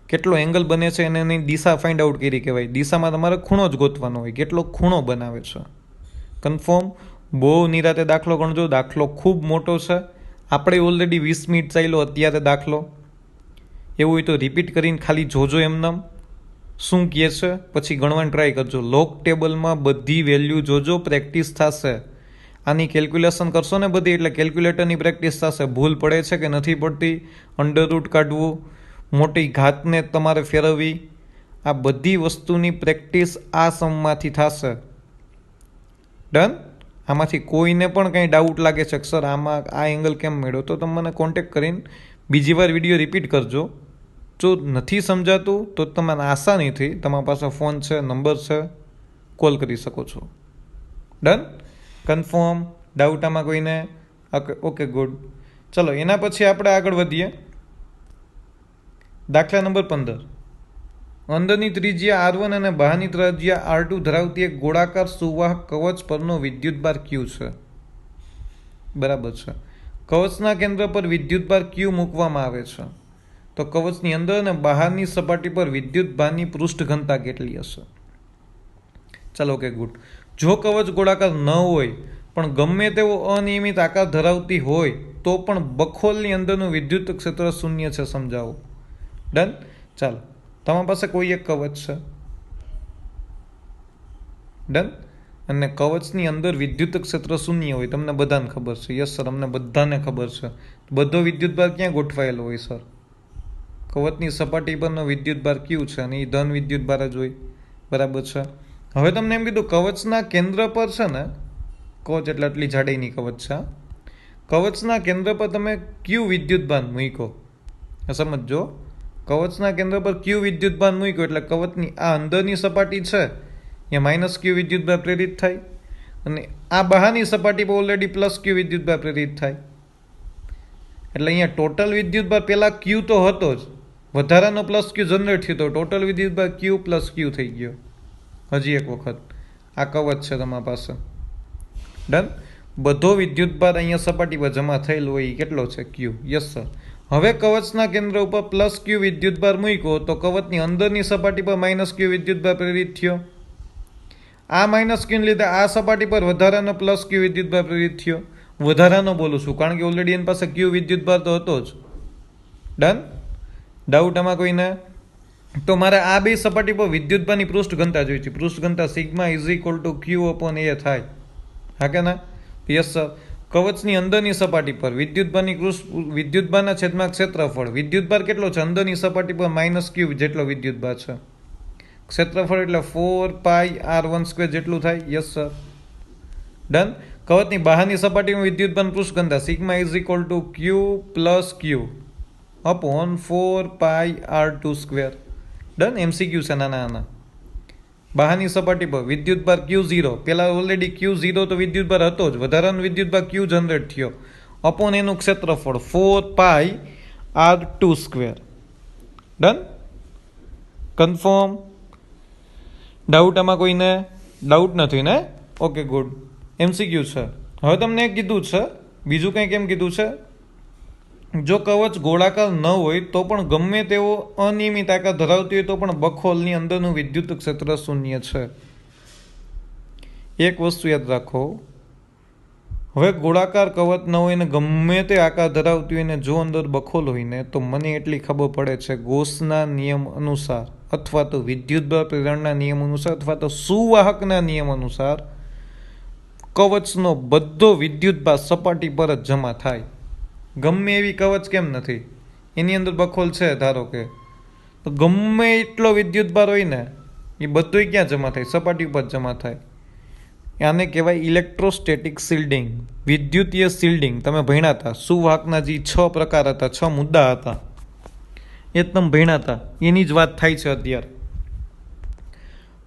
કેટલો એંગલ બને છે એને એની દિશા ફાઇન્ડ આઉટ કરી કહેવાય. દિશામાં તમારે ખૂણો જ ગોતવાનો હોય, કેટલો ખૂણો બનાવે છે. કન્ફર્મ? બહુ નિરાતે દાખલો ગણજો. દાખલો ખૂબ મોટો છે. આપણે ઓલરેડી 20 મિનિટ ચાલ્યો અત્યારે દાખલો. એવું હોય તો રિપીટ કરીને ખાલી જોજો એમનેમ શું કહે છે, પછી ગણવાની ટ્રાય કરજો. લોક ટેબલમાં બધી વેલ્યુ જોજો, પ્રેક્ટિસ થશે. આની કેલ્ક્યુલેશન કરશો ને બધી, એટલે કેલ્ક્યુલેટરની પ્રેક્ટિસ થશે. ભૂલ પડે છે કે નથી પડતી, અંડરરૂટ કાઢવું, મોટી ઘાતને તમારે ફેરવવી, આ બધી વસ્તુની પ્રેક્ટિસ આ સમમાંથી થશે. ડન? આમાંથી કોઈને પણ કંઈ ડાઉટ લાગે છે કે સર આમાં આ એંગલ કેમ મળ્યો, તો તમે મને કોન્ટેક્ટ કરીને બીજી વાર વિડીયો રિપીટ કરજો. જો નથી સમજાતું તો તમારે આસાનીથી તમારા પાસે ફોન છે, નંબર છે, કોલ કરી શકો છો. ડન? કન્ફર્મ? ડાઉટ આમાં કોઈને? Okay good. ચલો એના પછી આપણે આગળ વધીએ. દાખલા નંબર 15. અંદરની ત્રિજ્યા R1 અને બહારની ત્રિજ્યા R2 ધરાવતી એક ગોળાકાર સુવાહક કવચ પરનો વિદ્યુતભાર Q છે. બરાબર છે. કવચના કેન્દ્ર પર વિદ્યુતભાર Q મૂકવામાં આવે છે. તો કવચની અંદર અને બહારની સપાટી પર વિદ્યુતભારની પૃષ્ઠ ઘનતા કેટલી હશે? ચાલો ઓકે ગુડ. જો કવચ ગોળાકાર ન હોય પણ ગમે તેવો અનિયમિત આકાર ધરાવતી હોય તો પણ બખોલની અંદરનું વિદ્યુત ક્ષેત્ર શૂન્ય છે. સમજાવો. ડન? ચાલો તમારી પાસે કોઈ એક કવચ છે. ડન? અને કવચની અંદર વિદ્યુત ક્ષેત્ર શૂન્ય હોય, તમને બધાને ખબર છે. યસ સર, અમને બધાને ખબર છે. બધો વિદ્યુતભાર ક્યાં ગોઠવાયેલો હોય સર? કવચની સપાટી પરનો વિદ્યુતભાર Q છે અને એ ધન વિદ્યુતભાર જ હોય. બરાબર છે. હવે તમને એમ કીધું કવચના કેન્દ્ર પર છે ને, કવચ એટલે આટલી જાડાઈની કવચ છે, કવચના કેન્દ્ર પર તમે Q વિદ્યુતભાર મૂકો. સમજો, કવચના કેન્દ્ર પર Q વિદ્યુતભાર મૂક્યો એટલે કવચની આ અંદરની સપાટી છે ત્યાં -Q વિદ્યુતભાર પ્રેરિત થાય અને આ બહારની સપાટી પર ઓલરેડી +Q વિદ્યુતભાર પ્રેરિત થાય. એટલે અહીંયા ટોટલ વિદ્યુતભાર પહેલા Q તો હતો જ, વધારાનો +Q જનરેટ થયો તો ટોટલ વિદ્યુતભાર Q + Q થઈ ગયો. હજી એક વખત આ કવચ છે તમારી પાસે. ડન? બધો વિદ્યુતભાર અહીંયા સપાટી પર જમા થયેલો હોય એ કેટલો છે? Q. Yes sir. હવે કવચના કેન્દ્ર ઉપર +Q વિદ્યુતભાર મૂક્યો તો કવચની અંદરની સપાટી પર -Q વિદ્યુતભાર પ્રેરિત થયો. આ -Q ને લીધે આ સપાટી પર વધારાનો +Q વિદ્યુતભાર પ્રેરિત થયો. વધારાનો બોલું છું કારણ કે ઓલરેડી એની પાસે Q વિદ્યુતભાર તો હતો જ. ડન? ડાઉટ આમાં કોઈને? તો મારે આ બે સપાટી પર વિદ્યુતભારની પૃષ્ઠ ઘનતા જોઈ છે. પૃષ્ઠ ઘનતા σ Q/A થાય. હા કે ના? Yes sir. કવચની અંદરની સપાટી પર વિદ્યુતભારના છેદમાં ક્ષેત્રફળ. વિદ્યુતભાર કેટલો છે? અંદરની સપાટી પર -Q જેટલો વિદ્યુતભાર છે. ક્ષેત્રફળ એટલે 4πr² જેટલું થાય. Yes sir. ડન? કવચની બહારની સપાટીમાં વિદ્યુતભારની પૃષ્ઠ ઘનતા σ Q + Q /4πr². Done? MCQ છે નાના નાના. બહારની સપાટી પર વિદ્યુતભાર Q0, પેલા ઓલરેડી Q0 તો વિદ્યુતભાર હતો જ, વધારાનો વિદ્યુતભાર Q જનરેટ થયો અપોન એનું ક્ષેત્રફળ 4πr². ડન? કન્ફર્મ? ડાઉટ આમાં કોઈને? ડાઉટ નથી ને? Okay good. MCQ છે. હવે તમને કીધું છે બીજું કંઈ કેમ કીધું છે? જો કવચ ગોળાકાર ન હોય તો પણ ગમે તેવો અનિયમિત આકાર ધરાવતી હોય તો પણ બખોલની અંદરનું વિદ્યુત ક્ષેત્ર શૂન્ય છે. એક વસ્તુ યાદ રાખો, હવે ગોળાકાર કવચ ન હોય ને ગમે તે આકાર ધરાવતી હોય ને જો અંદર બખોલ હોય ને તો મને એટલી ખબર પડે છે ગોસના નિયમ અનુસાર અથવા તો વિદ્યુતભાર પ્રેરણના નિયમ અનુસાર અથવા તો સુવાહકના નિયમ અનુસાર કવચનો બધો વિદ્યુતભાર સપાટી પર જ જમા થાય. ગમે એવી કવચ કેમ નથી, એની અંદર બખોલ છે ધારો કે, તો ગમે એટલો વિદ્યુતભાર હોય ને એ બધું ક્યાં જમા થાય? સપાટી ઉપર જમા થાય. આને કહેવાય ઇલેક્ટ્રોસ્ટેટિક શિલ્ડિંગ, વિદ્યુતીય શિલ્ડિંગ. તમે ભણ્યા હતા સુવાહકના જે 6 પ્રકાર હતા, 6 મુદ્દા હતા એ તમે ભણ્યા હતા, એની જ વાત થાય છે અત્યારે.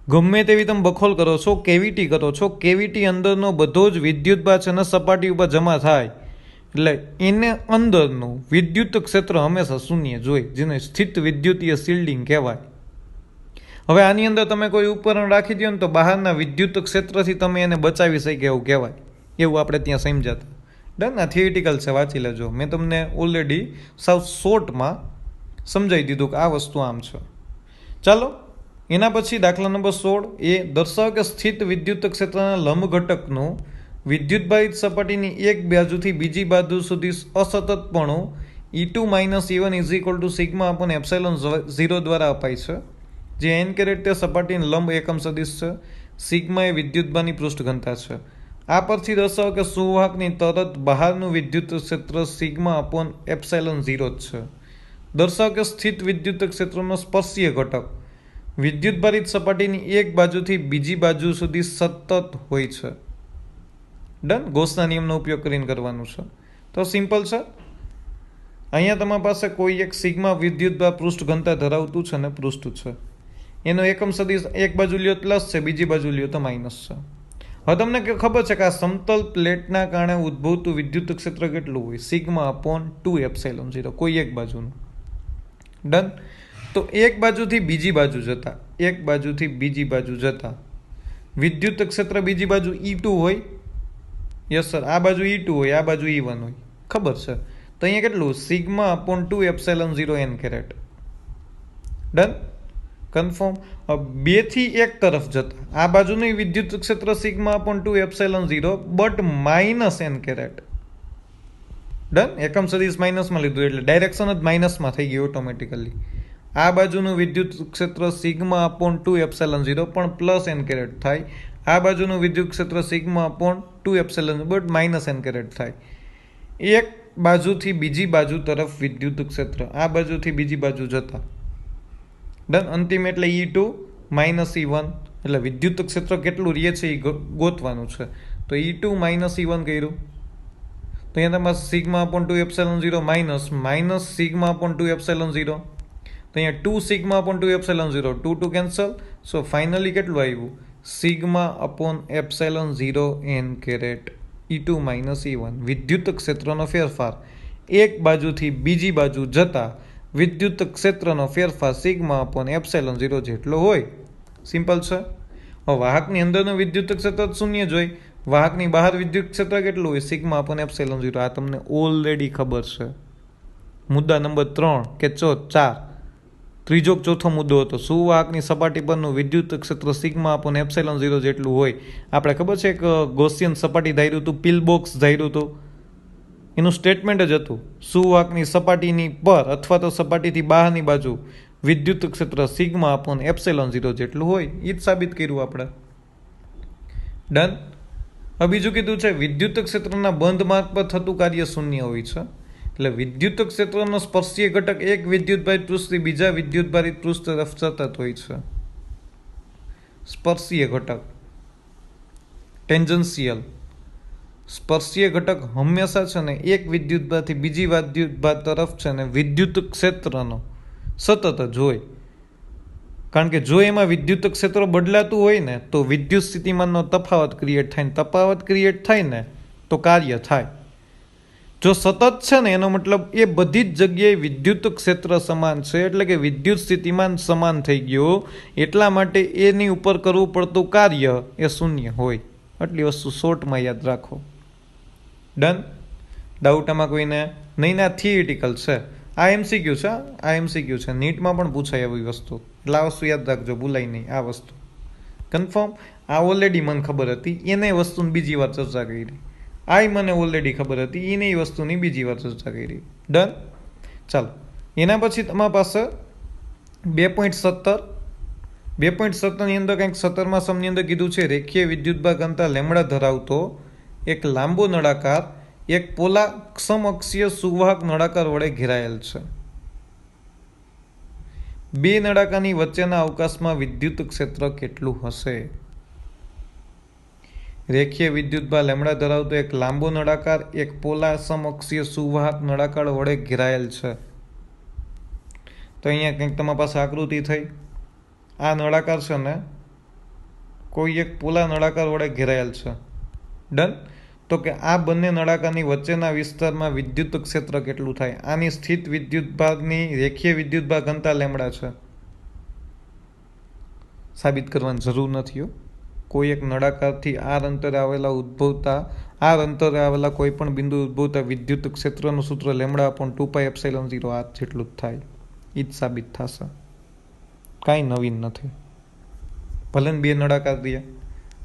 ગમે તેવી તમે બખોલ કરો છો, કેવિટી કરો છો, કેવિટી અંદરનો બધો જ વિદ્યુતભાર છે ને સપાટી ઉપર જમા થાય એટલે એને અંદરનું વિદ્યુત ક્ષેત્ર હંમેશા શૂન્ય જ હોય, જેને સ્થિત વિદ્યુતીય શિલ્ડિંગ કહેવાય. હવે આની અંદર તમે કોઈ ઉપકરણ રાખી દો ને તો બહારના વિદ્યુત ક્ષેત્રથી તમે એને બચાવી શકે એવું કહેવાય. એવું આપણે ત્યાં સમજાતા. ડન? આ થિયરિટિકલ છે, વાંચી લેજો. મેં તમને ઓલરેડી સાવ શોર્ટમાં સમજાવી દીધું કે આ વસ્તુ આમ છે. ચાલો એના પછી દાખલા નંબર 16 એ દર્શાવો કે સ્થિત વિદ્યુત ક્ષેત્રના લંબ ઘટકનું વિદ્યુતભારિત સપાટીની એક બાજુથી બીજી બાજુ સુધી અસતતપણું E2 - E1 ∑ ε0 દ્વારા અપાય છે. જે n કેરેટ તે સપાટીની લંબ એકમ સદિશ છે. સિગ્મા એ વિદ્યુતભારની પૃષ્ઠ ઘનતા છે. આ પરથી દર્શાવો કે સુવાહકની તરત બહારનું વિદ્યુત ક્ષેત્ર σ/ε0 જ છે. દર્શાવો કે સ્થિત વિદ્યુત ક્ષેત્રનો સ્પર્શીય ઘટક વિદ્યુતભારિત સપાટીની એક બાજુથી બીજી બાજુ સુધી સતત હોય છે. ડન. ગોસના નિયમનો ઉપયોગ કરીને કરવાનું છે. તો સિમ્પલ છે. અહીંયા તમારી પાસે કોઈ એક સિગ્મા વિદ્યુતભાર પૃષ્ઠ ઘનતા ધરાવતું છે ને પૃષ્ઠ છે. એનો એકમ સદિશ એક બાજુ લ્યો પ્લસ છે, બીજી બાજુ લ્યો તો માઇનસ છે. હવે તમને ખબર છે કે આ સમતલ પ્લેટના કારણે ઉદ્ભવતું વિદ્યુત ક્ષેત્ર કેટલું હોય? સિગ્મા અપોન 2ε0 કોઈ એક બાજુનું. ડન. તો એક બાજુથી બીજી બાજુ જતા વિદ્યુત ક્ષેત્ર બીજી બાજુ E2 હોય. યસ સર, આ બાજુ E2 હોય, આ બાજુ E1 હોય. ખબર છે. તો અહીંયા કેટલું? Sigma upon 2ε0 n caret. Done. Confirm. બે થી એક તરફ જતા આ બાજુનું વિદ્યુત ક્ષેત્ર sigma upon 2ε0 but minus n caret. Done. એકમ સદિશ માઇનસમાં લીધું એટલે ડાયરેક્શન જ માઇનસમાં થઈ ગઈ ઓટોમેટિકલી. આ બાજુનું વિદ્યુત ક્ષેત્ર સિગ્મા અપોન 2ε0 પણ પ્લસ n કેરેટ થાય. આ બાજુનું વિદ્યુત ક્ષેત્ર sigma upon 2ε0 but minus n caret થાય. એક બાજુથી બીજી બાજુ તરફ વિદ્યુત ક્ષેત્ર આ બાજુથી બીજી બાજુ જતા. ડન. અંતિમ એટલે E2 માઇનસ E1 એટલે વિદ્યુત ક્ષેત્ર કેટલું રહે છે એ ગોતવાનું છે. તો E2 માઇનસ E1 કર્યું તો અહીંયા તમારે sigma upon 2ε0 minus sigma upon 2ε0. તો અહીંયા 2 sigma upon 2ε0 2 cancel. So finally કેટલું આવ્યું? Sigma upon ε0 n caret. E2 minus E1 વિદ્યુત ક્ષેત્રનો ફેરફાર એક બાજુથી બીજી બાજુ જતા વિદ્યુત ક્ષેત્રનો ફેરફાર સિગ્મા અપોન ε0 જેટલો હોય. સિમ્પલ છે. હવે વાહકની અંદરનું વિદ્યુત ક્ષેત્ર શૂન્ય જ હોય. વાહકની બહાર વિદ્યુત ક્ષેત્ર કેટલું હોય? Sigma upon ε0. આ તમને ઓલરેડી ખબર છે. મુદ્દા નંબર 3 કે 4 ત્રીજો ચોથો મુદ્દો હતો. સુવાહકની સપાટી પરનું વિદ્યુત ક્ષેત્ર સિગ્મા અપોન ε0 જેટલું હોય. આપણે ખબર છે કે ગોસિયન સપાટી ધાર્યું હતું, પિલ બોક્સ ધાર્યું હતું. એનું સ્ટેટમેન્ટ જ હતું સુવાહકની સપાટીની પર અથવા તો સપાટીથી બહારની બાજુ વિદ્યુત ક્ષેત્ર સિગ્મા અપોન ε0 જેટલું હોય. એ જ સાબિત કર્યું આપણે. ડન. હવે બીજું કીધું છે વિદ્યુત ક્ષેત્રના બંધ માર્ગ પર થતું કાર્ય શૂન્ય હોય છે. એટલે વિદ્યુત ક્ષેત્રનો સ્પર્શીય ઘટક એક વિદ્યુતભારિત પૃષ્ઠથી બીજા વિદ્યુતભારિત પૃષ્ઠ તરફ સતત હોય છે. સ્પર્શીય ઘટક ટેન્જન્શિયલ. સ્પર્શીય ઘટક હંમેશા છે ને એક વિદ્યુતભારથી બીજી વિદ્યુતભાર તરફ છે ને વિદ્યુત ક્ષેત્રનો સતત જ હોય. કારણ કે જો એમાં વિદ્યુત ક્ષેત્ર બદલાતું હોય ને તો વિદ્યુત સ્થિતિમાનનો તફાવત ક્રિએટ થાય ને તફાવત ક્રિએટ થાય ને તો કાર્ય થાય. જો સતત છે ને એનો મતલબ એ બધી જ જગ્યાએ વિદ્યુત ક્ષેત્ર સમાન છે એટલે કે વિદ્યુત સ્થિતિમાન સમાન થઈ ગયું. એટલા માટે એની ઉપર કરવું પડતું કાર્ય એ શૂન્ય હોય. આટલી વસ્તુ શોર્ટમાં યાદ રાખો. ડન. ડાઉટ આમાં કોઈને નહીં? ના થિયરિટિકલ છે. આ MCQ છે. આ MCQ છે. નીટમાં પણ પૂછાય એવી વસ્તુ. એટલે આ વસ્તુ યાદ રાખજો, ભૂલાય નહીં આ વસ્તુ. કન્ફર્મ. આ ઓલરેડી મને ખબર હતી. એને વસ્તુની બીજી વાર ચર્ચા કરી. આ મને ઓલરેડી ખબર હતી. એને એ વસ્તુની બીજી વાર ચર્ચા કરી. ડન. ચાલો એના પછી તમારા પાસે 2.17 2.17 અંદર કંઈક 17મા સમની અંદર કીધું છે રેખીય વિદ્યુતભાર ઘનતા લેમડા ધરાવતો એક લાંબો નળાકાર એક પોલા સમઅક્ષીય સુવાહક નળાકાર વડે ઘેરાયેલ છે. બે નળાકારની વચ્ચેના અવકાશમાં વિદ્યુત ક્ષેત્ર કેટલું હશે? રેખીય વિદ્યુતભાર લેમડા ધરાવતો એક લાંબો નળાકાર એક પોલા સમઅક્ષીય સુવાહક નળાકાર વડે ઘેરાયેલ છે. તો અહીંયા કંઈક તમારી પાસે આકૃતિ થઈ. આ નળાકાર છે ને કોઈ એક પોલા નળાકાર વડે ઘેરાયેલ છે. ડન. તો કે આ બંને નળાકારની વચ્ચેના વિસ્તારમાં વિદ્યુત ક્ષેત્ર કેટલું થાય? આની સ્થિત વિદ્યુતભારની રેખીય વિદ્યુતભાર ઘનતા લેમડા છે. સાબિત કરવાની જરૂર નથી હો. કોઈ એક નળાકારથી અંતરે આવેલા કોઈ પણ બિંદુ ઉદ્ભવતા વિદ્યુત ક્ષેત્રનું સૂત્ર લેમડા અપોન 2πε0 આ જેટલું જ થાય. એ જ સાબિત થશે. કાંઈ નવીન નથી. ભલે બે નળાકાર દે.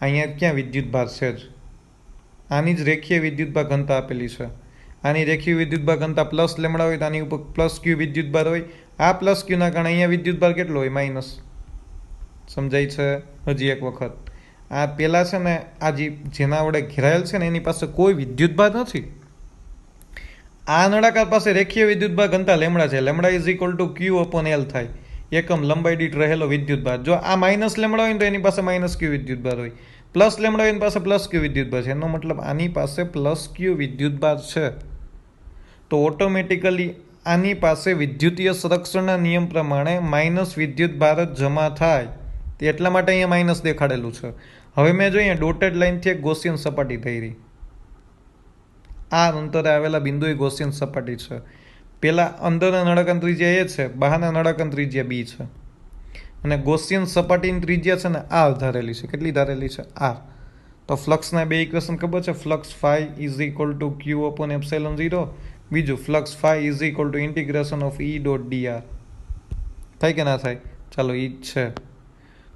અહીંયા ક્યાં વિદ્યુતભાર છે જ? આની જ રેખીય વિદ્યુતભાર ઘનતા આપેલી છે. આની રેખીય વિદ્યુતભાર ઘનતા પ્લસ લેમડા હોય તો આની ઉપર પ્લસ ક્યુ વિદ્યુતભાર હોય. આ પ્લસ ક્યુના કારણે અહીંયા વિદ્યુતભાર કેટલો હોય? માઇનસ. સમજાય છે? હજી એક વખત. આ પેલા છે ને આ જેના વડે ઘેરાયેલ છે ને એની પાસે કોઈ વિદ્યુતભાર નથી. આ નળાકાર પાસે રેખીય વિદ્યુતભાર ઘનતા લેમડા છે. Lambda is equal to q upon l થાય. એકમ લંબાઈ દીઠ રહેલો વિદ્યુતભાર. જો આ માઇનસ લેમડા હોય ને તો એની પાસે માઇનસ ક્યુ વિદ્યુતભાર હોય. પ્લસ લેમડા એની પાસે પ્લસ ક્યુ વિદ્યુતભાર છે, એનો મતલબ આની પાસે પ્લસ ક્યુ વિદ્યુતભાર છે, તો ઓટોમેટિકલી આની પાસે વિદ્યુતીય સંરક્ષણના નિયમ પ્રમાણે માઇનસ વિદ્યુતભાર જ જમા થાય, તે એટલા માટે અહીંયા માઇનસ દેખાડેલું છે. હવે મેં જોઈએ ડોટેડ લાઇનથી એક ગૌસિયન સપાટી થઈ રહી, આ અંતરે આવેલા બિંદુ એ ગૌસિયન સપાટી છે. પેલા અંદરના નળાકાર ત્રિજ્યા એ છે, બહારના નળાકાર ત્રિજ્યા બી છે, અને ગૌસિયન સપાટીની ત્રિજ્યા છે ને આર ધારેલી છે. કેટલી ધારેલી છે? આર. તો ફ્લક્સના બે ઇક્વેશન ખબર છે, flux phi is equal to q upon epsilon 0, બીજું flux phi is equal to integration of E dot dr. થાય કે ના થાય? ચાલો ઈ જ છે.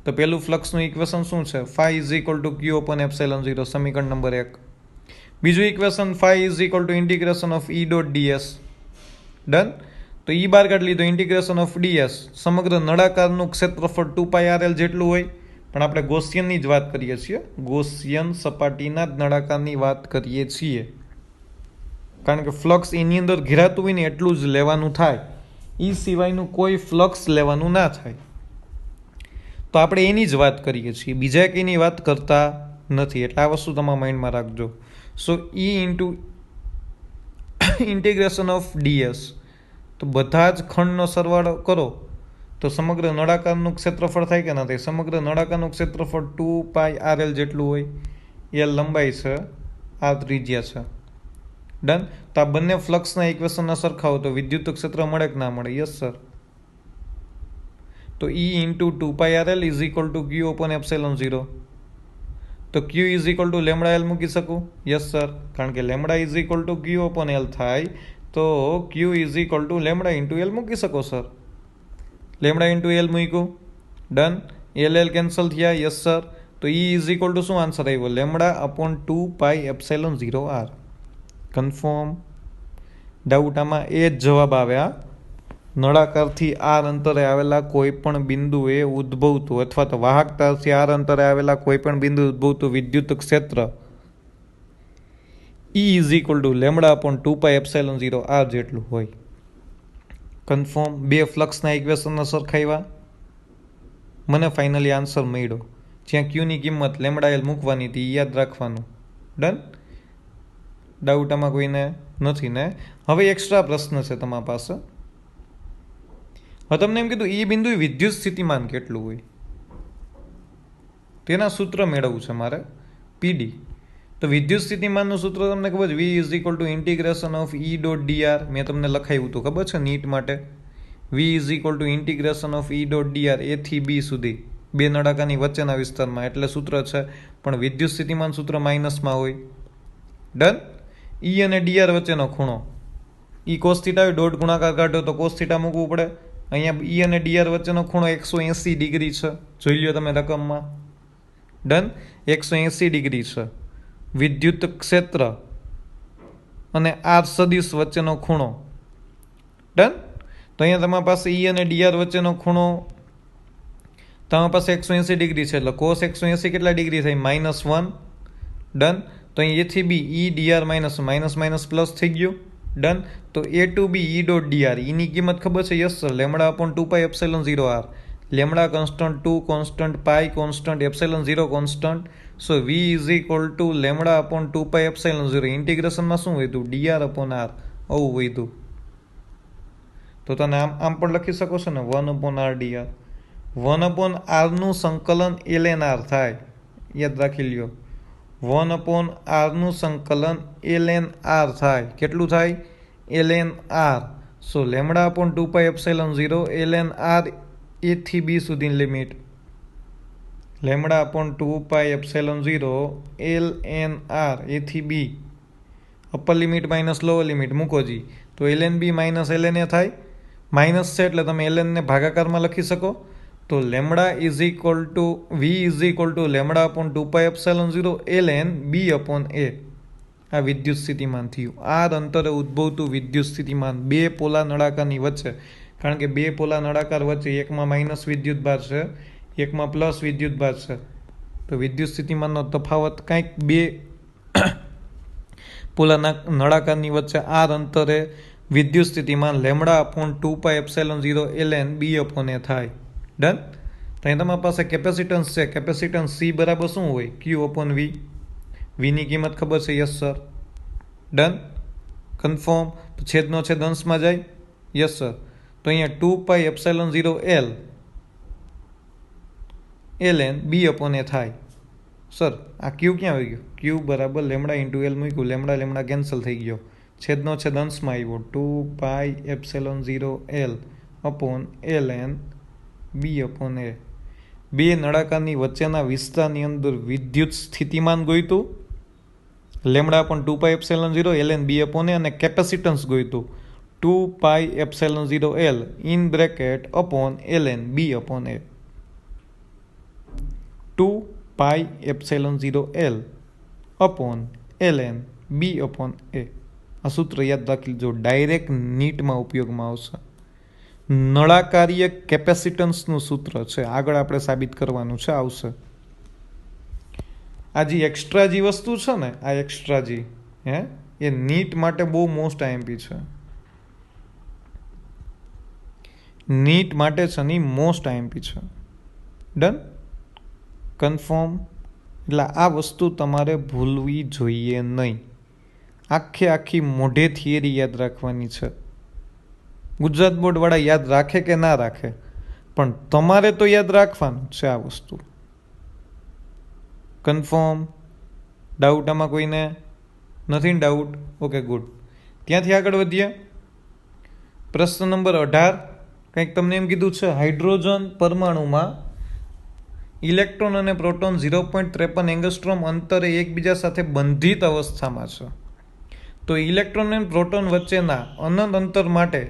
તો પેલું ફ્લક્સનું ઇક્વેશન શું છે? Phi is equal to q upon epsilon 0, સમીકરણ નંબર 1. બીજું equation phi is equal to integration of E dot ds. Done. તો ઈ બાર કાઢી લીધો, ઇન્ટિગ્રેશન ઓફ ડીએસ સમગ્ર નળાકારનું ક્ષેત્રફળ 2πrl જેટલું હોય, પણ આપણે ગૌસિયનની જ વાત કરીએ છીએ, ગૌસિયન સપાટીના જ નળાકારની વાત કરીએ છીએ, કારણ કે ફ્લક્સ એની અંદર ઘેરાતું હોય ને એટલું જ લેવાનું થાય, એ સિવાયનું કોઈ ફ્લક્સ લેવાનું ના થાય. તો આપણે એની જ વાત કરીએ છીએ, બીજા કંઈની વાત કરતા નથી. એટલે આ વસ્તુ તમારા માઇન્ડમાં રાખજો. So E into integration of d s, તો બધા જ ખંડનો સરવાળો કરો તો સમગ્ર નળાકારનું ક્ષેત્રફળ થાય કે ના થાય? સમગ્ર નળાકારનું ક્ષેત્રફળ 2πrl જેટલું હોય. એ લંબાઈ છે, આ ત્રિજ્યા છે. ડન. તો આ બંને ફ્લક્સના ઇક્વેશનના સરખાવો તો વિદ્યુત ક્ષેત્ર મળે કે ના મળે? Yes sir. તો E into 2πrl is equal to q upon epsilon 0. તો q is equal to lambda l મૂકી શકું? યસ સર, કારણ કે lambda is equal to q upon l થાય, તો q is equal to lambda into l મૂકી શકો sir. Lambda into l મૂક્યું. ડન. એલ કેન્સલ થયા. Yes sir. તો E ઇઝ ઇક્વલ ટુ શું આન્સર આવ્યો? Lambda upon 2π epsilon 0r. Confirm? Doubt આમાં એ જ જવાબ આવ્યા. નળાકારથી આર અંતરે આવેલા કોઈ પણ બિંદુએ ઉદ્ભવતું અથવા તો વાહકતાથી આર અંતરે આવેલા કોઈ પણ બિંદુ ઉદ્ભવતું વિદ્યુત ક્ષેત્ર E is equal to lambda upon 2π epsilon 0r જેટલું હોય. કન્ફર્મ? બે ફ્લક્સના ઇક્વેશનના સરખાવ્યા, મને ફાઇનલી આન્સર મળ્યો. જ્યાં ક્યુની કિંમત લેમડા એલ મૂકવાની હતી યાદ રાખવાનું. ડન. ડાઉટ આમાં કોઈને નથી ને? હવે એક્સ્ટ્રા પ્રશ્ન છે તમારા પાસે. હવે તમને એમ કીધું એ બિંદુ વિદ્યુત સ્થિતિમાન કેટલું હોય, તેના સૂત્ર મેળવવું છે મારે, પીડી. તો વિદ્યુત સ્થિતિમાનનું સૂત્ર તમને ખબર છે, V is equal to integration of E dot d r. મેં તમને લખાવ્યું હતું, ખબર છે નીટ માટે? V is equal to integration of E dot d r A થી બી સુધી, બે નળાકારની વચ્ચેના વિસ્તારમાં, એટલે સૂત્ર છે. પણ વિદ્યુત સ્થિતિમાન સૂત્ર માઇનસમાં હોય. ડન. ઈ અને ડીઆર વચ્ચેનો ખૂણો, ઈ કોસ થીટા હોય, ડોટ ગુણાકાર કાઢો તો કોસ થીટા મૂકવું પડે. અહીંયા ઈ અને ડીઆર વચ્ચેનો ખૂણો 180 ડિગ્રી છે, જોઈ લ્યો તમે રકમમાં. ડન. 180 ડિગ્રી છે. વિદ્યુત ક્ષેત્ર અને આર સદિશ વચ્ચેનો ખૂણો. ડન. તો અહીંયા તમારી પાસે ઈ અને ડીઆર વચ્ચેનો ખૂણો તમારી પાસે 180 ડિગ્રી છે, એટલે કોસ 180 કેટલા ડિગ્રી થાય? -1. ડન. તો અહીં એથી B E d r minus minus minus plus થઈ ગયું. ડન. તો A to B E dot d r, ઈની કિંમત ખબર છે? Yes sir, lambda upon 2π epsilon 0r. Lambda constant, 2 constant, pi constant, epsilon 0 constant. So V is equal to lambda upon 2π epsilon 0. ઇન્ટિગ્રેશનમાં શું વધ્યું? D r upon r. આવું વધ્યું. તો તમે આમ પણ લખી શકો છો ને, 1 અપોન આર ડીઆર. 1 અપોન આરનું સંકલન એલ એન આર થાય, યાદ રાખી લ્યો. 1 અપોન આરનું સંકલન એલ એન આર થાય. કેટલું થાય? L n r. So lambda upon 2π epsilon 0 l n r A થી બી સુધીની limit. Lambda upon 2π epsilon 0 l n r A થી B, upper limit minus lower limit મૂકો જી, તો l n B minus l n A થાય. Minus છે એટલે તમે એલ એનને ભાગાકારમાં લખી શકો. તો lambda is equal to V is equal to lambda upon 2π epsilon 0 l n B upon A. આ વિદ્યુત સ્થિતિમાન થયું. આર અંતરે ઉદ્ભવતું વિદ્યુત સ્થિતિમાન બે પોલા નળાકારની વચ્ચે, કારણ કે બે પોલા નળાકાર વચ્ચે એકમાં માઇનસ વિદ્યુત ભાર છે, એકમાં પ્લસ વિદ્યુત ભાર છે. તો વિદ્યુત સ્થિતિમાનનો તફાવત કાંઈક બે પોલા નળાકારની વચ્ચે આર અંતરે વિદ્યુત સ્થિતિમાન lambda upon 2π epsilon 0 l n B upon A થાય. ડન. તો અહીં તમારી પાસે કેપેસિટન્સ છે. કેપેસિટન્સ સી બરાબર શું હોય? ક્યુ અપોન વી. વીની કિંમત ખબર છે? Yes sir. ડન. કન્ફર્મ. તો છેદનો છેદ અંશમાં જાય. Yes sir. તો અહીંયા 2πε0 l n B upon A થાય. સર આ ક્યુ ક્યાં આવી ગયું? ક્યુ બરાબર લેમડા ઇન્ટુ એલ મૂક્યું. લેમડા લેમડા કેન્સલ થઈ ગયો. છેદનો છેદ અંશમાં આવ્યો. 2πε0 l upon l n B upon A. બે નળાકારની વચ્ચેના વિસ્તારની અંદર વિદ્યુત સ્થિતિમાન ગોઈતું. Lambda upon 2πε0 l n B upon A અને કેપેસિટન્સ ગોઈતું 2πε0 l in bracket upon l n B upon A. 2πε0 l upon l n B upon A. આ સૂત્ર યાદ રાખી લીજો. ડાયરેક્ટ નીટમાં ઉપયોગમાં આવશે. નળાકારીય કેપેસિટન્સનું સૂત્ર છે. આગળ આપણે સાબિત કરવાનું છે, આવશે. આ જે એક્સ્ટ્રાજી વસ્તુ છે ને, આ એક્સ્ટ્રાજી એ નીટ માટે બહુ મોસ્ટ આઈએમપી છે. નીટ માટે છે ને મોસ્ટ આઈએમપી છે. ડન. કન્ફર્મ. એટલે આ વસ્તુ તમારે ભૂલવી જોઈએ નહીં. આખી મોઢે થિયરી યાદ રાખવાની છે. ગુજરાત બોર્ડવાળા યાદ રાખે કે ના રાખે, પણ તમારે તો યાદ રાખવાનું છે આ વસ્તુ. કન્ફર્મ. ડાઉટ આમાં કોઈને નથી? ડાઉટ? Okay, good. ત્યાંથી આગળ વધીએ. પ્રશ્ન નંબર 18. કંઈક તમને એમ કીધું છે, હાઇડ્રોજન પરમાણુમાં ઇલેક્ટ્રોન અને પ્રોટોન 0.53 એંગસ્ટ્રોમ અંતરે એકબીજા સાથે બંધિત અવસ્થામાં છે. તો ઇલેક્ટ્રોન અને પ્રોટોન વચ્ચેના અનંત અંતર માટે